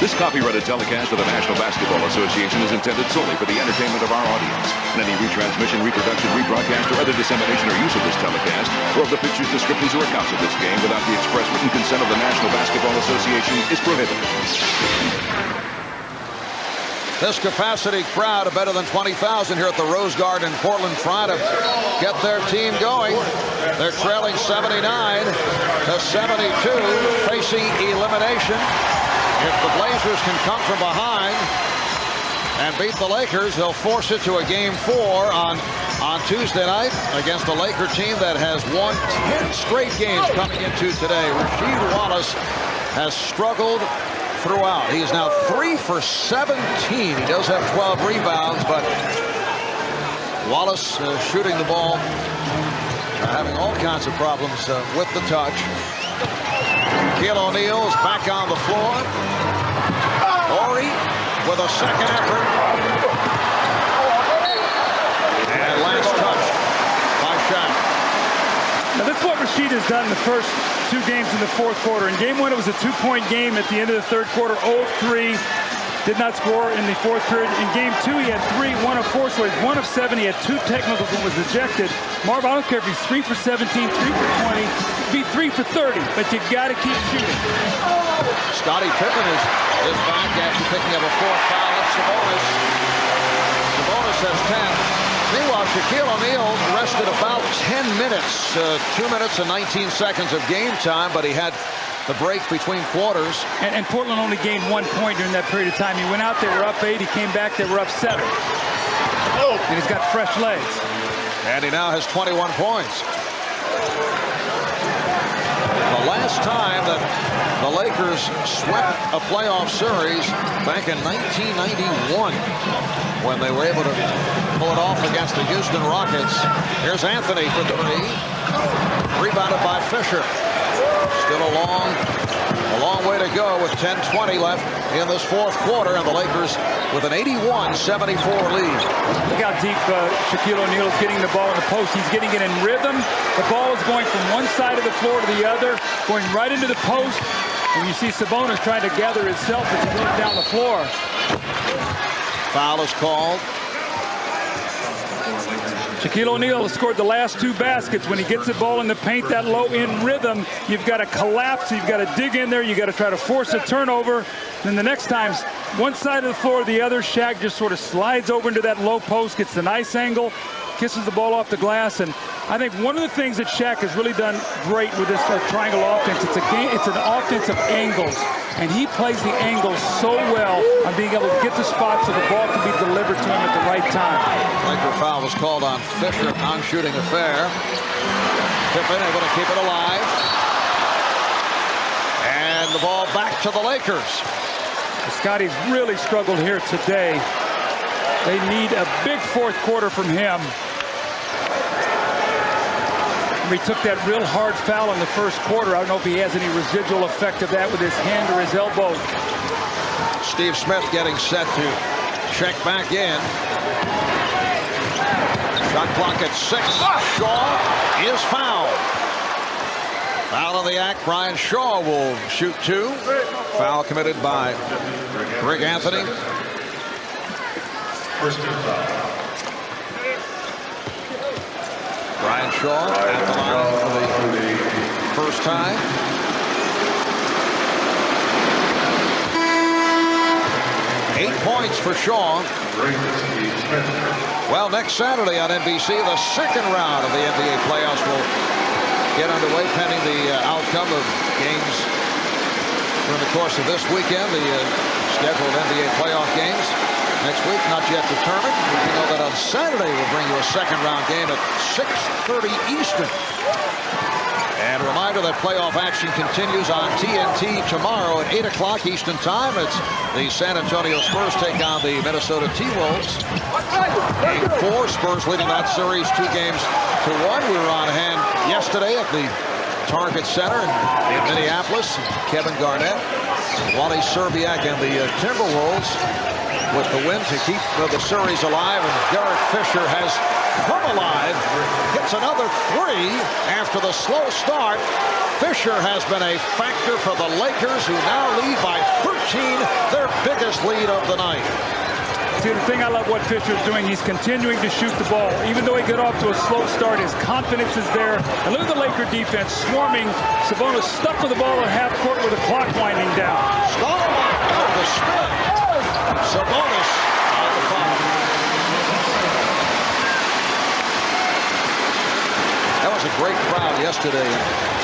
This copyrighted telecast of the National Basketball Association is intended solely for the entertainment of our audience. And any retransmission, reproduction, rebroadcast, or other dissemination or use of this telecast, or of the pictures, descriptions, or accounts of this game without the express written consent of the National Basketball Association is prohibited. This capacity crowd of better than 20,000 here at the Rose Garden in Portland trying to get their team going. They're trailing 79 to 72, facing elimination. If the Blazers can come from behind and beat the Lakers, they'll force it to a Game 4 on Tuesday night against a Laker team that has won 10 straight games coming into today. Rasheed Wallace has struggled throughout. He is now 3 for 17. He does have 12 rebounds, but Wallace shooting the ball, having all kinds of problems with the touch. Shaquille O'Neal is back on the floor. Horry with a second effort. And last touch by Shaq. Now, that's what Rasheed has done in the first 2 games in the fourth quarter. In game 1, it was a 2-point game. At the end of the third quarter, 0-3. Did not score in the fourth period. In game 2, he had 3, 1 of 4, so he's 1 of 7. He had 2 technicals and was ejected. Marv, I don't care if he's 3 for 17, 3 for 20, be 3 for 30, but you got to keep shooting. Scottie Pippen is back after picking up a 4th foul. That's Sabonis. Sabonis has 10. Meanwhile, Shaquille O'Neal rested about 10 minutes, 2 minutes and 19 seconds of game time, but he had the break between quarters. And Portland only gained 1 point during that period of time. He went out, they were up 8. He came back, they were up 7. And he's got fresh legs. And he now has 21 points. The last time that the Lakers swept a playoff series back in 1991 when they were able to pull it off against the Houston Rockets. Here's Anthony for 3. Rebounded by Fisher. Still a long way to go with 10:20 left in this fourth quarter, and the Lakers with an 81-74 lead. Look how deep Shaquille O'Neal is getting the ball in the post. He's getting it in rhythm. The ball is going from one side of the floor to the other, going right into the post. And you see Sabonis trying to gather himself as he goes down the floor. Foul is called. Shaquille O'Neal has scored the last 2 baskets. When he gets the ball in the paint that low in rhythm, you've got to collapse, you've got to dig in there, you've got to try to force a turnover. Then the next time, one side of the floor or the other, Shaq just sort of slides over into that low post, gets the nice angle, kisses the ball off the glass, and I think one of the things that Shaq has really done great with this triangle offense, it's an offense of angles, and he plays the angles so well on being able to get the spot so the ball can be delivered to him at the right time. Laker foul was called on Fisher, non-shooting affair. Pippen able to keep it alive. And the ball back to the Lakers. Scotty's really struggled here today. They need a big fourth quarter from him. He took that real hard foul in the first quarter. I don't know if he has any residual effect of that with his hand or his elbow. Steve Smith getting set to check back in. Shot clock at 6. Shaw is fouled. Foul of the act. Brian Shaw will shoot 2. Foul committed by Rick Anthony. Brian Shaw at the line for the first time. Eight points for Shaw. Well, next Saturday on NBC, the second round of the NBA playoffs will get underway pending the outcome of games during the course of this weekend. The scheduled NBA playoff games next week, not yet determined. We know that on Saturday we'll bring you a second round game at 6:30 Eastern. And a reminder that playoff action continues on TNT tomorrow at 8 o'clock Eastern time. It's the San Antonio Spurs take on the Minnesota T-Wolves. Game 4, Spurs leading that series 2-1. We were on hand yesterday at the Target Center in Minneapolis. Kevin Garnett, Wally Szczerbiak, and the Timberwolves with the win to keep the series alive. And Derek Fisher has come alive. Hits another 3 after the slow start. Fisher has been a factor for the Lakers, who now lead by 13, their biggest lead of the night. See, the thing I love what Fisher's doing, he's continuing to shoot the ball. Even though he got off to a slow start, his confidence is there. And look at the Laker defense swarming. Sabonis stuck with the ball at half court with the clock winding down. Stoudamire with the spin. Sabonis on the foul. That was a great crowd yesterday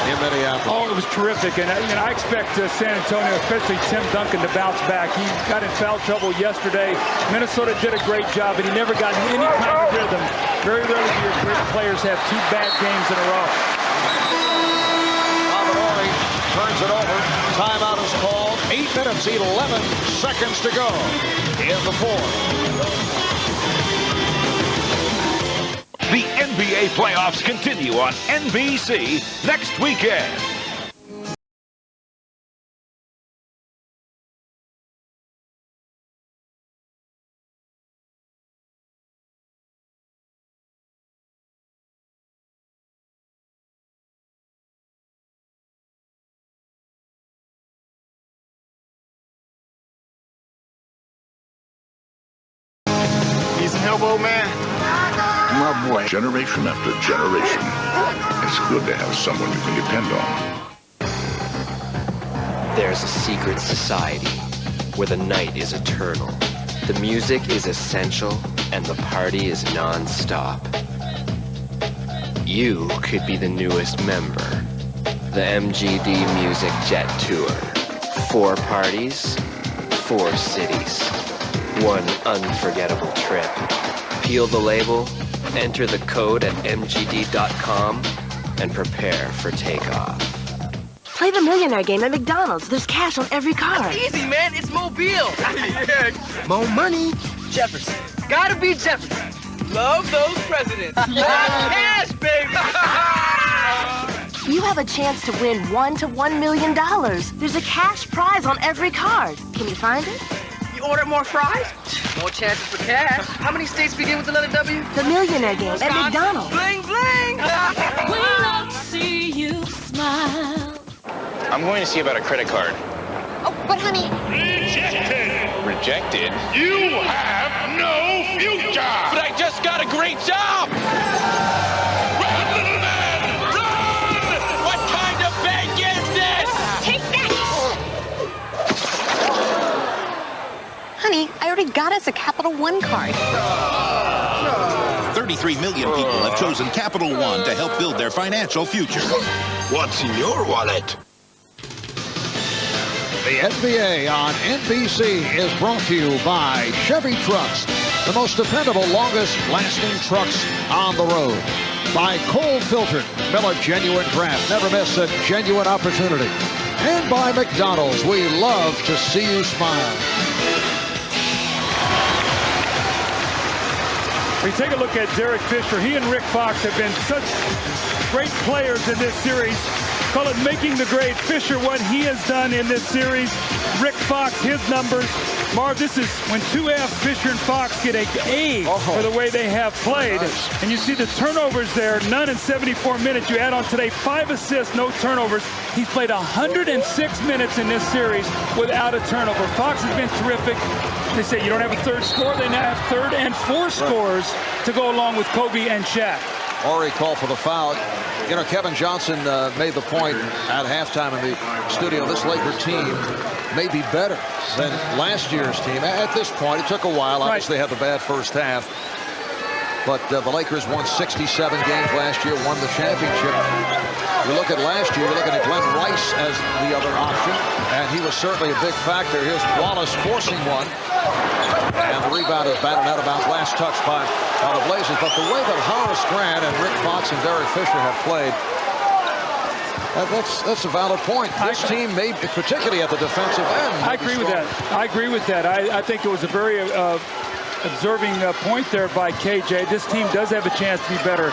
in Minneapolis. Oh, it was terrific. And I expect San Antonio, especially Tim Duncan, to bounce back. He got in foul trouble yesterday. Minnesota did a great job, but he never got in any kind of rhythm. Very rarely do your great players have 2 bad games in a row. Lavanori turns it over. Timeout is called. 8 minutes, 11 seconds to go in the fourth. The NBA playoffs continue on NBC next weekend. He's an elbow man. My boy, generation after generation, it's good to have someone you can depend on. There's a secret society where the night is eternal, the music is essential, and the party is non-stop. You could be the newest member. The MGD Music Jet Tour. 4 parties, 4 cities. 1 unforgettable trip. Peel the label, enter the code at mgd.com, and prepare for takeoff. Play the millionaire game at McDonald's. There's cash on every card. Easy, man. It's Mobile. Yeah. More money. Jefferson. Gotta be Jefferson. Love those presidents. Cash, baby. You have a chance to win $1 to $1 million. There's a cash prize on every card. Can you find it? You order more fries? More chances for cash. How many states begin with the letter W? The millionaire game at McDonald's. Bling, bling. We love to see you smile. I'm going to see about a credit card. Oh, but honey. Rejected. Rejected? You have no future. But I just got a great job. Run, little man, run! What kind of bank is this? Take that! Honey, I already got us a Capital One card. 33 million people have chosen Capital One to help build their financial future. What's in your wallet? The NBA on NBC is brought to you by Chevy Trucks, the most dependable, longest-lasting trucks on the road. By Cold Filtered, Miller Genuine Draft. Never miss a genuine opportunity. And by McDonald's, we love to see you smile. We take a look at Derek Fisher. He and Rick Fox have been such great players in this series. Call it making the grade. Fisher, what he has done in this series. Rick Fox, his numbers. Marv, this is when 2F, Fisher and Fox get an A for the way they have played. Nice. And you see the turnovers there, none in 74 minutes. You add on today 5 assists, no turnovers. He's played 106 minutes in this series without a turnover. Fox has been terrific. They say you don't have a third scorer. They now have third and fourth scores to go along with Kobe and Shaq. Already called for the foul. You know, Kevin Johnson made the point at halftime in the studio. This Laker team may be better than last year's team. At this point, it took a while. Obviously, they had the bad first half. But the Lakers won 67 games last year, won the championship. You look at last year, you're looking at Glenn Rice as the other option, and he was certainly a big factor. Here's Wallace forcing one. And the rebound is batted out of bounds. Last touch by the Blazers. But the way that Horace Grant and Rick Fox and Derek Fisher have played, that's a valid point. This team, may, particularly at the defensive end. I agree with that. I agree with that. I think it was a very observing point there by KJ. This team does have a chance to be better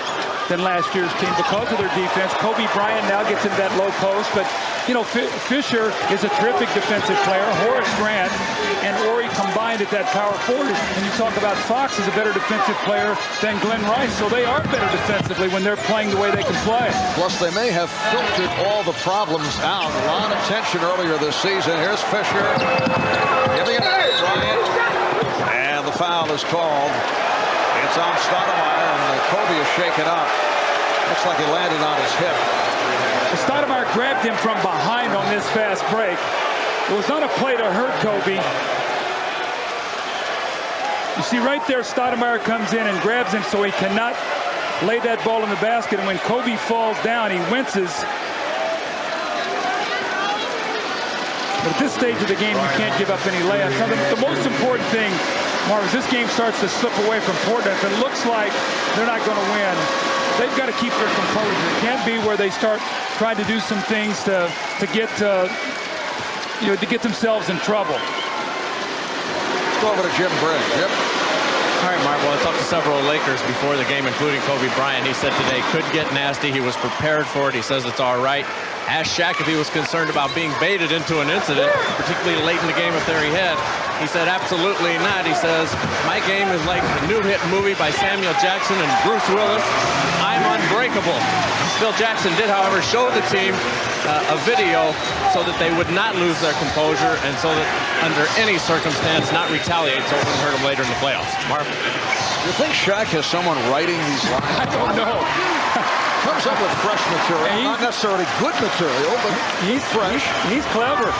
than last year's team because of their defense. Kobe Bryant now gets into that low post, but you know, Fisher is a terrific defensive player. Horace Grant and Ori combined at that power forward. And you talk about Fox as a better defensive player than Glenn Rice, so they are better defensively when they're playing the way they can play. Plus, they may have filtered all the problems out. A lot of tension earlier this season. Here's Fisher giving it to Bryant, and the foul is called. It's on Stoudamire, and Kobe is shaken up. Looks like he landed on his hip. Stoudamire grabbed him from behind on this fast break. It was not a play to hurt Kobe. You see right there, Stoudamire comes in and grabs him so he cannot lay that ball in the basket. And when Kobe falls down, he winces. But at this stage of the game, you can't give up any layups. Now, the most important thing, Marv, is this game starts to slip away from Portland. If it looks like they're not going to win, they've got to keep their composure. It can't be where they start trying to do some things to get themselves in trouble. Let's go over to Jim Briggs. Yep. All right, Marv. Well, I talked to several Lakers before the game, including Kobe Bryant. He said today could get nasty. He was prepared for it. He says it's all right. Asked Shaq if he was concerned about being baited into an incident, particularly late in the game if there he had. He said absolutely not. He says, my game is like the new hit movie by Samuel Jackson and Bruce Willis. I'm unbreakable. Phil Jackson did, however, show the team a video so that they would not lose their composure and so that under any circumstance not retaliate so it wouldn't hurt them later in the playoffs. Marv? You think Shaq has someone writing these lines? I don't know. Comes up with fresh material, not necessarily good material, but he's fresh. He's clever.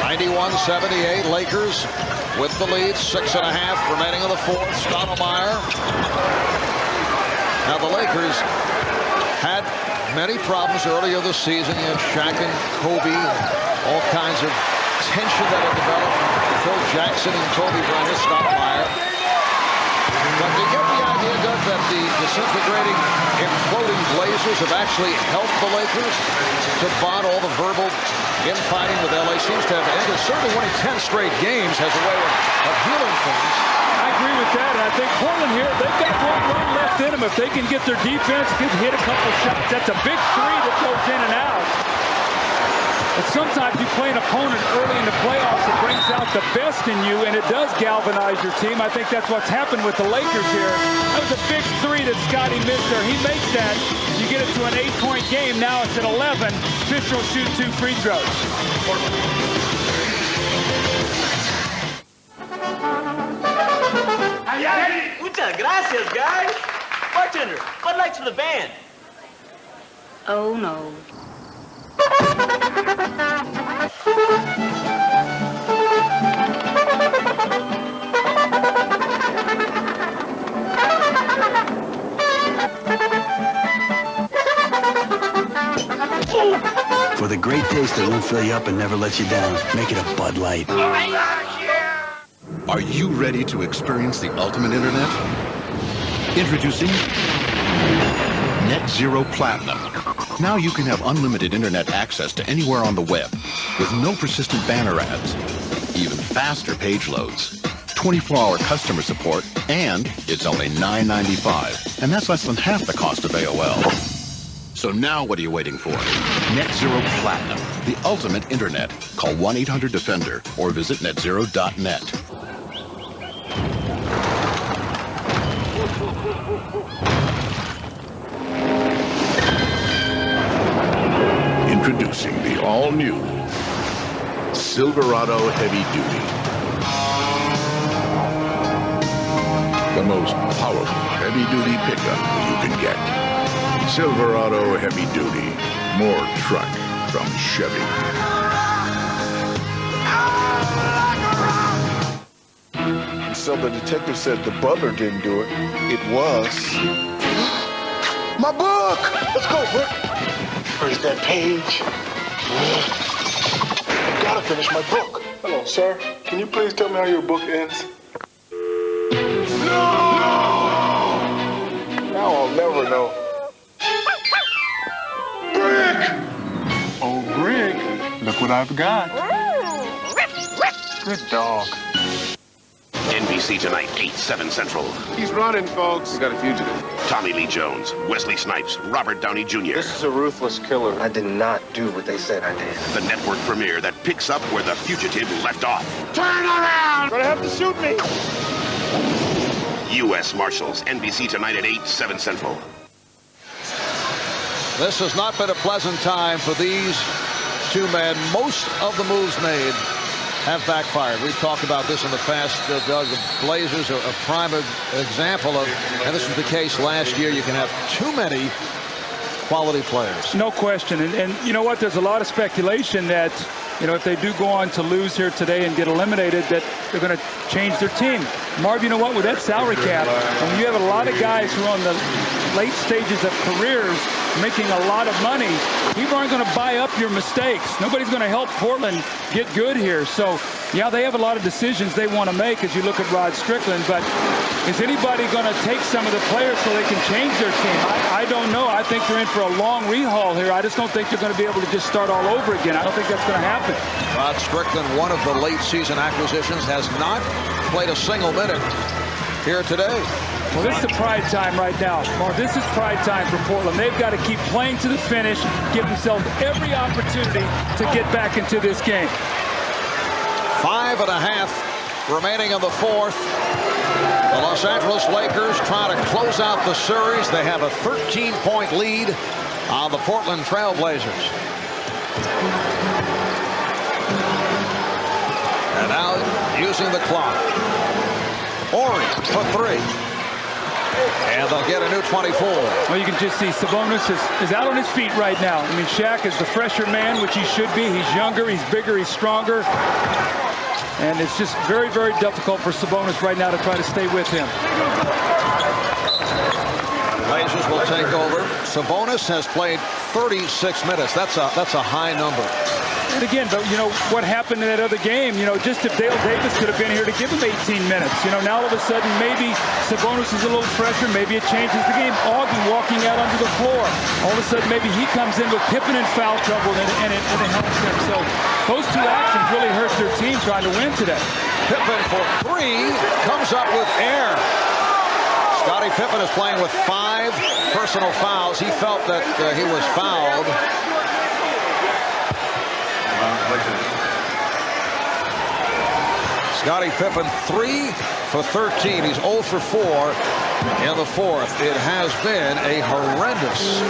91-78, Lakers with the lead, 6.5 remaining in the fourth. Stoudamire. Now the Lakers had many problems earlier this season. You had Shaq and Kobe, all kinds of tension that had developed. Phil Jackson and Kobe Bryant, Stoudamire. But you get the idea, Doug, that the disintegrating, imploding Blazers have actually helped the Lakers to bond. All the verbal infighting with LA seems to have ended. Certainly winning 10 straight games has a way of healing things. I agree with that, and I think Portland here, they've got one run left in them. If they can get their defense, hit a couple shots, that's a big three that goes in and out. But sometimes you play an opponent early in the playoffs, it brings out the best in you, and it does galvanize your team. I think that's what's happened with the Lakers here. That was a big three that Scotty missed there. He makes that. You get it to an 8-point game. Now it's at 11. Fisher will shoot 2 free throws. Muchas gracias, guys. Bartender, Bud Light to the band. Oh, no. With a great taste that won't fill you up and never let you down. Make it a Bud Light. Are you ready to experience the ultimate internet? Introducing Net Zero Platinum. Now you can have unlimited internet access to anywhere on the web with no persistent banner ads, even faster page loads, 24-hour customer support, and it's only $9.95. And that's less than half the cost of AOL. So now what are you waiting for? Net Zero Platinum, the ultimate internet. Call 1-800-DEFENDER or visit netzero.net. Introducing the all-new Silverado Heavy Duty. The most powerful heavy-duty pickup you can get. Silverado Heavy Duty. More truck from Chevy. So the detective said the butler didn't do it. It was... My book! Let's go, Rick. Where's that page? I gotta finish my book. Hello, sir. Can you please tell me how your book ends? No! Now I'll never know. Brick! Oh, Brick, look what I've got. Good dog. NBC tonight, 8/7 Central. He's running, folks. We got a fugitive. Tommy Lee Jones, Wesley Snipes, Robert Downey Jr. This is a ruthless killer. I did not do what they said I did. The network premiere that picks up where the fugitive left off. Turn around! You're gonna have to shoot me! U.S. Marshals, NBC tonight at 8/7 Central. This has not been a pleasant time for these two men. Most of the moves made have backfired. We've talked about this in the past, Doug. The Blazers are a prime example of, and this was the case last year, you can have too many quality players. No question. And you know what? There's a lot of speculation that, you know, if they do go on to lose here today and get eliminated, that they're going to change their team. Marv, you know what? With that salary cap, when you have a lot of guys who are on the late stages of careers making a lot of money, people aren't going to buy up your mistakes. Nobody's going to help Portland get good here. So, yeah, they have a lot of decisions they want to make as you look at Rod Strickland. But is anybody going to take some of the players so they can change their team? I don't know. I think they're in for a long rehaul here. I just don't think they're going to be able to just start all over again. I don't think that's going to happen. Rod Strickland, one of the late season acquisitions, has not played a single minute here today. Well, this is the pride time right now, Mark. This is pride time for Portland. They've got to keep playing to the finish, give themselves every opportunity to get back into this game. 5.5 remaining in the fourth. The Los Angeles Lakers trying to close out the series. They have a 13-point lead on the Portland Trail Blazers. And now using the clock. Ori for three. And they'll get a new 24. Well, you can just see Sabonis is out on his feet right now. I mean, Shaq is the fresher man, which he should be. He's younger, he's bigger, he's stronger. And it's just very, very difficult for Sabonis right now to try to stay with him. Blazers will take over. Sabonis has played 36 minutes. That's a high number. And again, but you know what happened in that other game, you know, just if Dale Davis could have been here to give him 18 minutes, you know, now all of a sudden maybe Sabonis is a little fresher, maybe it changes the game. Ogden walking out onto the floor, all of a sudden maybe he comes in with Pippen in foul trouble and it helps him. So those two actions really hurt their team trying to win today. Pippen for three, comes up with air. Scottie Pippen is playing with 5 personal fouls. He felt that he was fouled. Scottie Pippen 3 for 13. He's 0 for 4 in the fourth. It has been a horrendous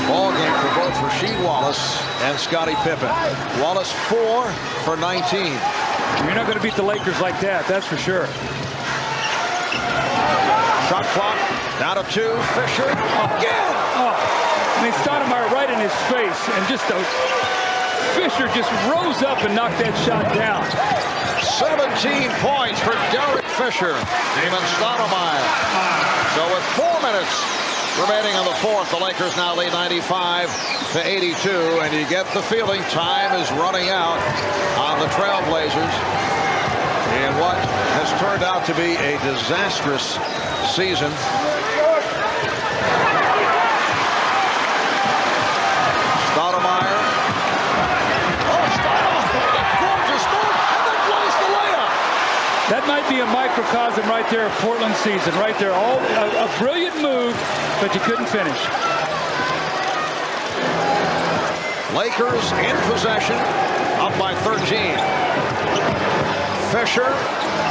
ball game for both Rasheed Wallace and Scottie Pippen. Wallace 4 for 19. You're not going to beat the Lakers like that, that's for sure. Shot clock down to 2. Fisher again. Oh, I mean, Stoudamire right in his face, and just Fisher just rose up and knocked that shot down. 17 points for Derek Fisher. Damon Stoudamire. So with 4 minutes remaining in the fourth, the Lakers now lead 95 to 82, and you get the feeling time is running out on the Trailblazers in what has turned out to be a disastrous season. Stoudamire. Oh, Stoudamire! Gorgeous move, and then plays the layup. That might be a microcosm right there of Portland's season, right there. All a brilliant move, but you couldn't finish. Lakers in possession, up by 13. Fisher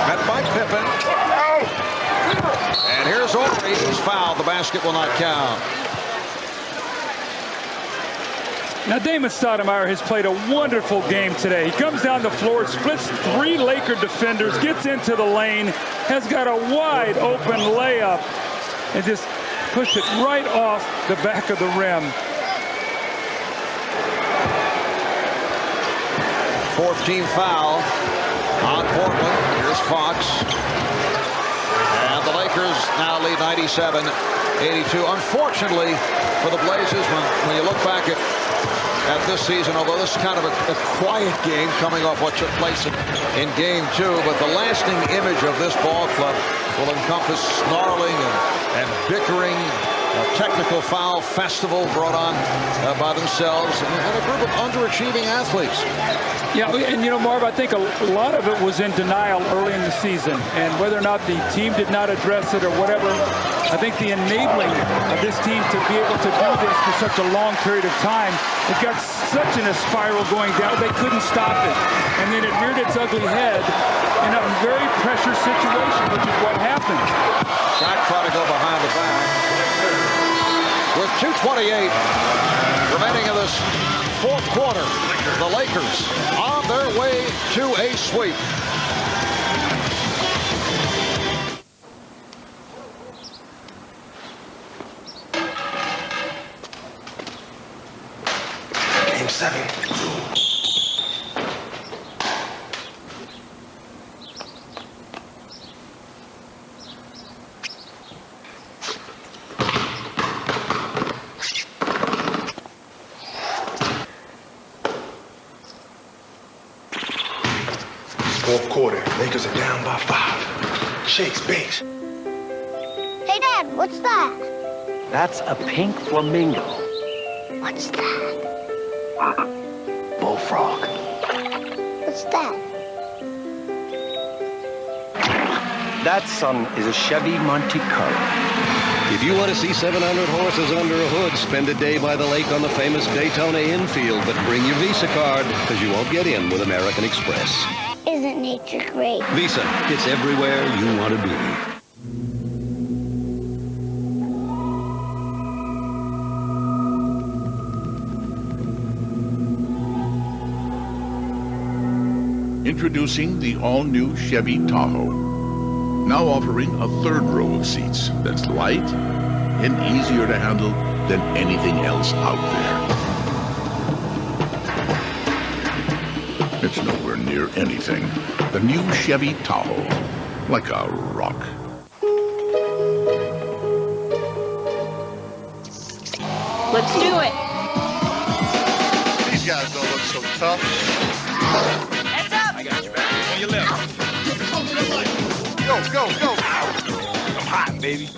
met by Pippen. And here's Overy. He's fouled. The basket will not count. Now, Damon Stoudamire has played a wonderful game today. He comes down the floor, splits 3 Laker defenders, gets into the lane, has got a wide open layup, and just pushed it right off the back of the rim. 14th foul on Portland. Here's Fox. And the Lakers now lead 97-82. Unfortunately for the Blazers, when you look back at this season, although this is kind of a quiet game coming off what took place in Game 2, but the lasting image of this ball club will encompass snarling and bickering, a technical foul festival brought on by themselves, and a group of underachieving athletes. Yeah, and you know, Marv, I think a lot of it was in denial early in the season, and whether or not the team did not address it or whatever, I think the enabling of this team to be able to do this for such a long period of time, it got such in a spiral going down, they couldn't stop it. And then it reared its ugly head in a very pressure situation, which is what happened. Shot trying to go behind the back. With 2:28 remaining in this fourth quarter, the Lakers on their way to a sweep. Game 7. Fourth quarter, Lakers are down by 5. Shakes bench. Hey, Dad, what's that? That's a pink flamingo. What's that? Bullfrog. What's that? That, son, is a Chevy Monte Carlo. If you want to see 700 horses under a hood, spend a day by the lake on the famous Daytona infield, but bring your Visa card, because you won't get in with American Express. Isn't nature great? Visa, it's everywhere you want to be. Introducing the all-new Chevy Tahoe. Now offering a third row of seats that's light and easier to handle than anything else out there. It's nowhere near anything. The new Chevy Tahoe, like a rock. Let's do it. These guys don't look so tough. Heads up. I got your back. On your left. Go, go, go. I'm hot, baby.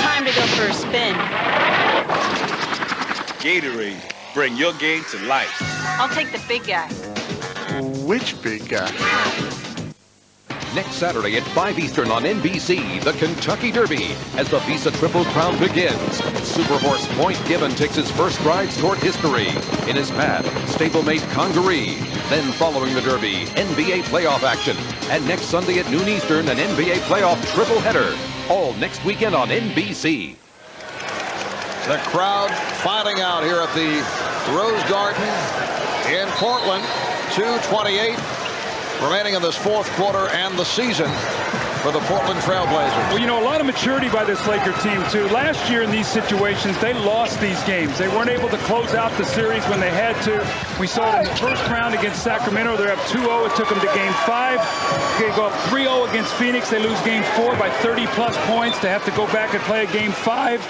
Time to go for a spin. Gatorade. Bring your game to life. I'll take the big guy. Which big guy? Next Saturday at 5 Eastern on NBC, the Kentucky Derby, as the Visa Triple Crown begins. Superhorse Point Gibbon takes his first strides toward history in his pad, stablemate Congaree. Then following the Derby, NBA playoff action. And next Sunday at noon Eastern, an NBA playoff triple header. All next weekend on NBC. The crowd filing out here at the Rose Garden in Portland. 2:28 remaining in this fourth quarter and the season for the Portland Trailblazers. Well, you know, a lot of maturity by this Laker team, too. Last year in these situations, they lost these games. They weren't able to close out the series when they had to. We saw it in the first round against Sacramento. They're up 2-0. It took them to Game 5. They go up 3-0 against Phoenix. They lose Game 4 by 30-plus points. They have to go back and play a Game 5.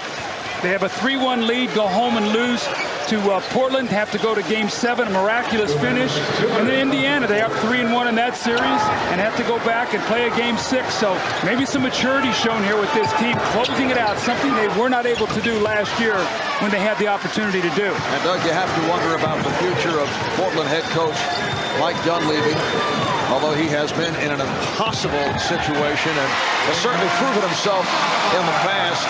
They have a 3-1 lead, go home and lose to Portland, have to go to Game 7, a miraculous finish. And then Indiana, they up 3-1 in that series and have to go back and play a Game 6. So maybe some maturity shown here with this team, closing it out, something they were not able to do last year when they had the opportunity to do. And Doug, you have to wonder about the future of Portland head coach Mike Dunleavy, although he has been in an impossible situation and has certainly proven himself in the past.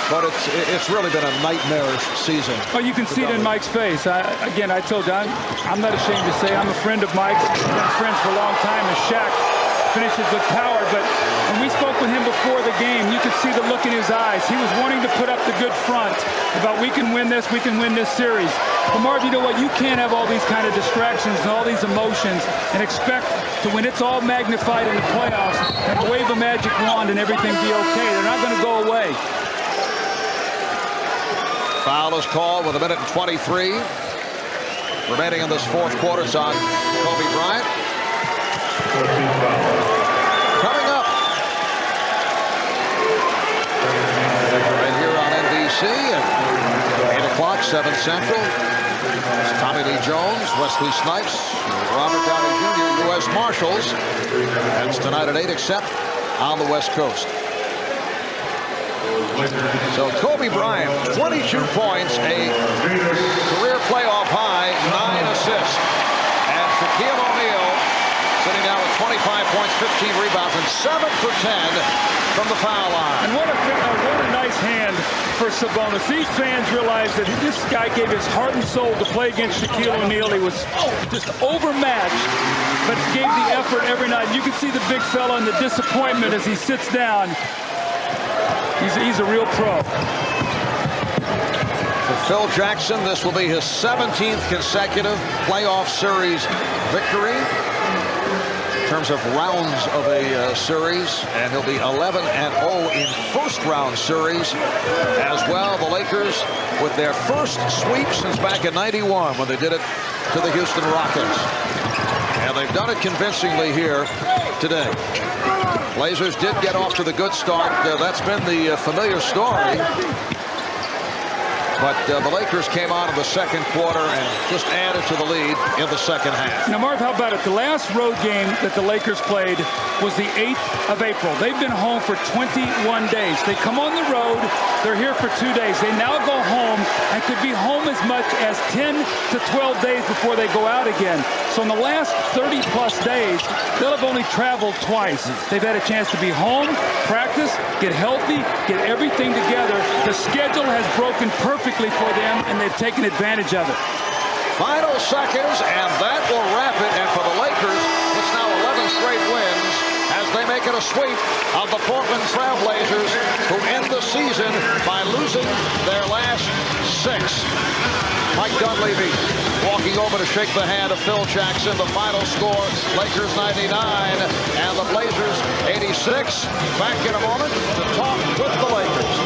But it's really been a nightmarish season. Oh, you can see it in Mike's face. Again, I told you, I'm not ashamed to say I'm a friend of Mike's. We've been friends for a long time, and Shaq finishes with power. But when we spoke with him before the game, you could see the look in his eyes. He was wanting to put up the good front about we can win this series. But Marv, you know what? You can't have all these kind of distractions and all these emotions and expect to, when it's all magnified in the playoffs, and wave a magic wand and everything be okay. They're not going to go away. Foul is called with 1:23 remaining in this fourth quarter. It's on Kobe Bryant. Coming up right here on NBC at 8 o'clock, 7 Central. It's Tommy Lee Jones, Wesley Snipes, Robert Downey Jr., U.S. Marshals. That's tonight at 8, except on the West Coast. So Kobe Bryant, 22 points, a career playoff high, 9 assists. And Shaquille O'Neal sitting down with 25 points, 15 rebounds, and 7 for 10 from the foul line. And what a nice hand for Sabonis. These fans realize that this guy gave his heart and soul to play against Shaquille O'Neal. He was just overmatched, but gave the effort every night. You can see the big fella and the disappointment as he sits down. He's a real pro. For Phil Jackson, this will be his 17th consecutive playoff series victory in terms of rounds of a series, and he'll be 11-0 in first-round series as well. The Lakers with their first sweep since back in '91 when they did it to the Houston Rockets, and they've done it convincingly here today. Blazers did get off to the good start. That's been the familiar story. But the Lakers came out in the second quarter and just added to the lead in the second half. Now, Marv, how about it? The last road game that the Lakers played was the 8th of April. They've been home for 21 days. They come on the road. They're here for 2 days. They now go home and could be home as much as 10 to 12 days before they go out again. So in the last 30-plus days, they'll have only traveled twice. They've had a chance to be home, practice, get healthy, get everything together. The schedule has broken perfectly for them, and they've taken advantage of it. Final seconds, and that will wrap it. And for the Lakers, it's now 11 straight wins as they make it a sweep of the Portland Trail Blazers, who end the season by losing their last 6. Mike Dunleavy walking over to shake the hand of Phil Jackson. The final score, Lakers 99 and the Blazers 86. Back in a moment to talk with the Lakers.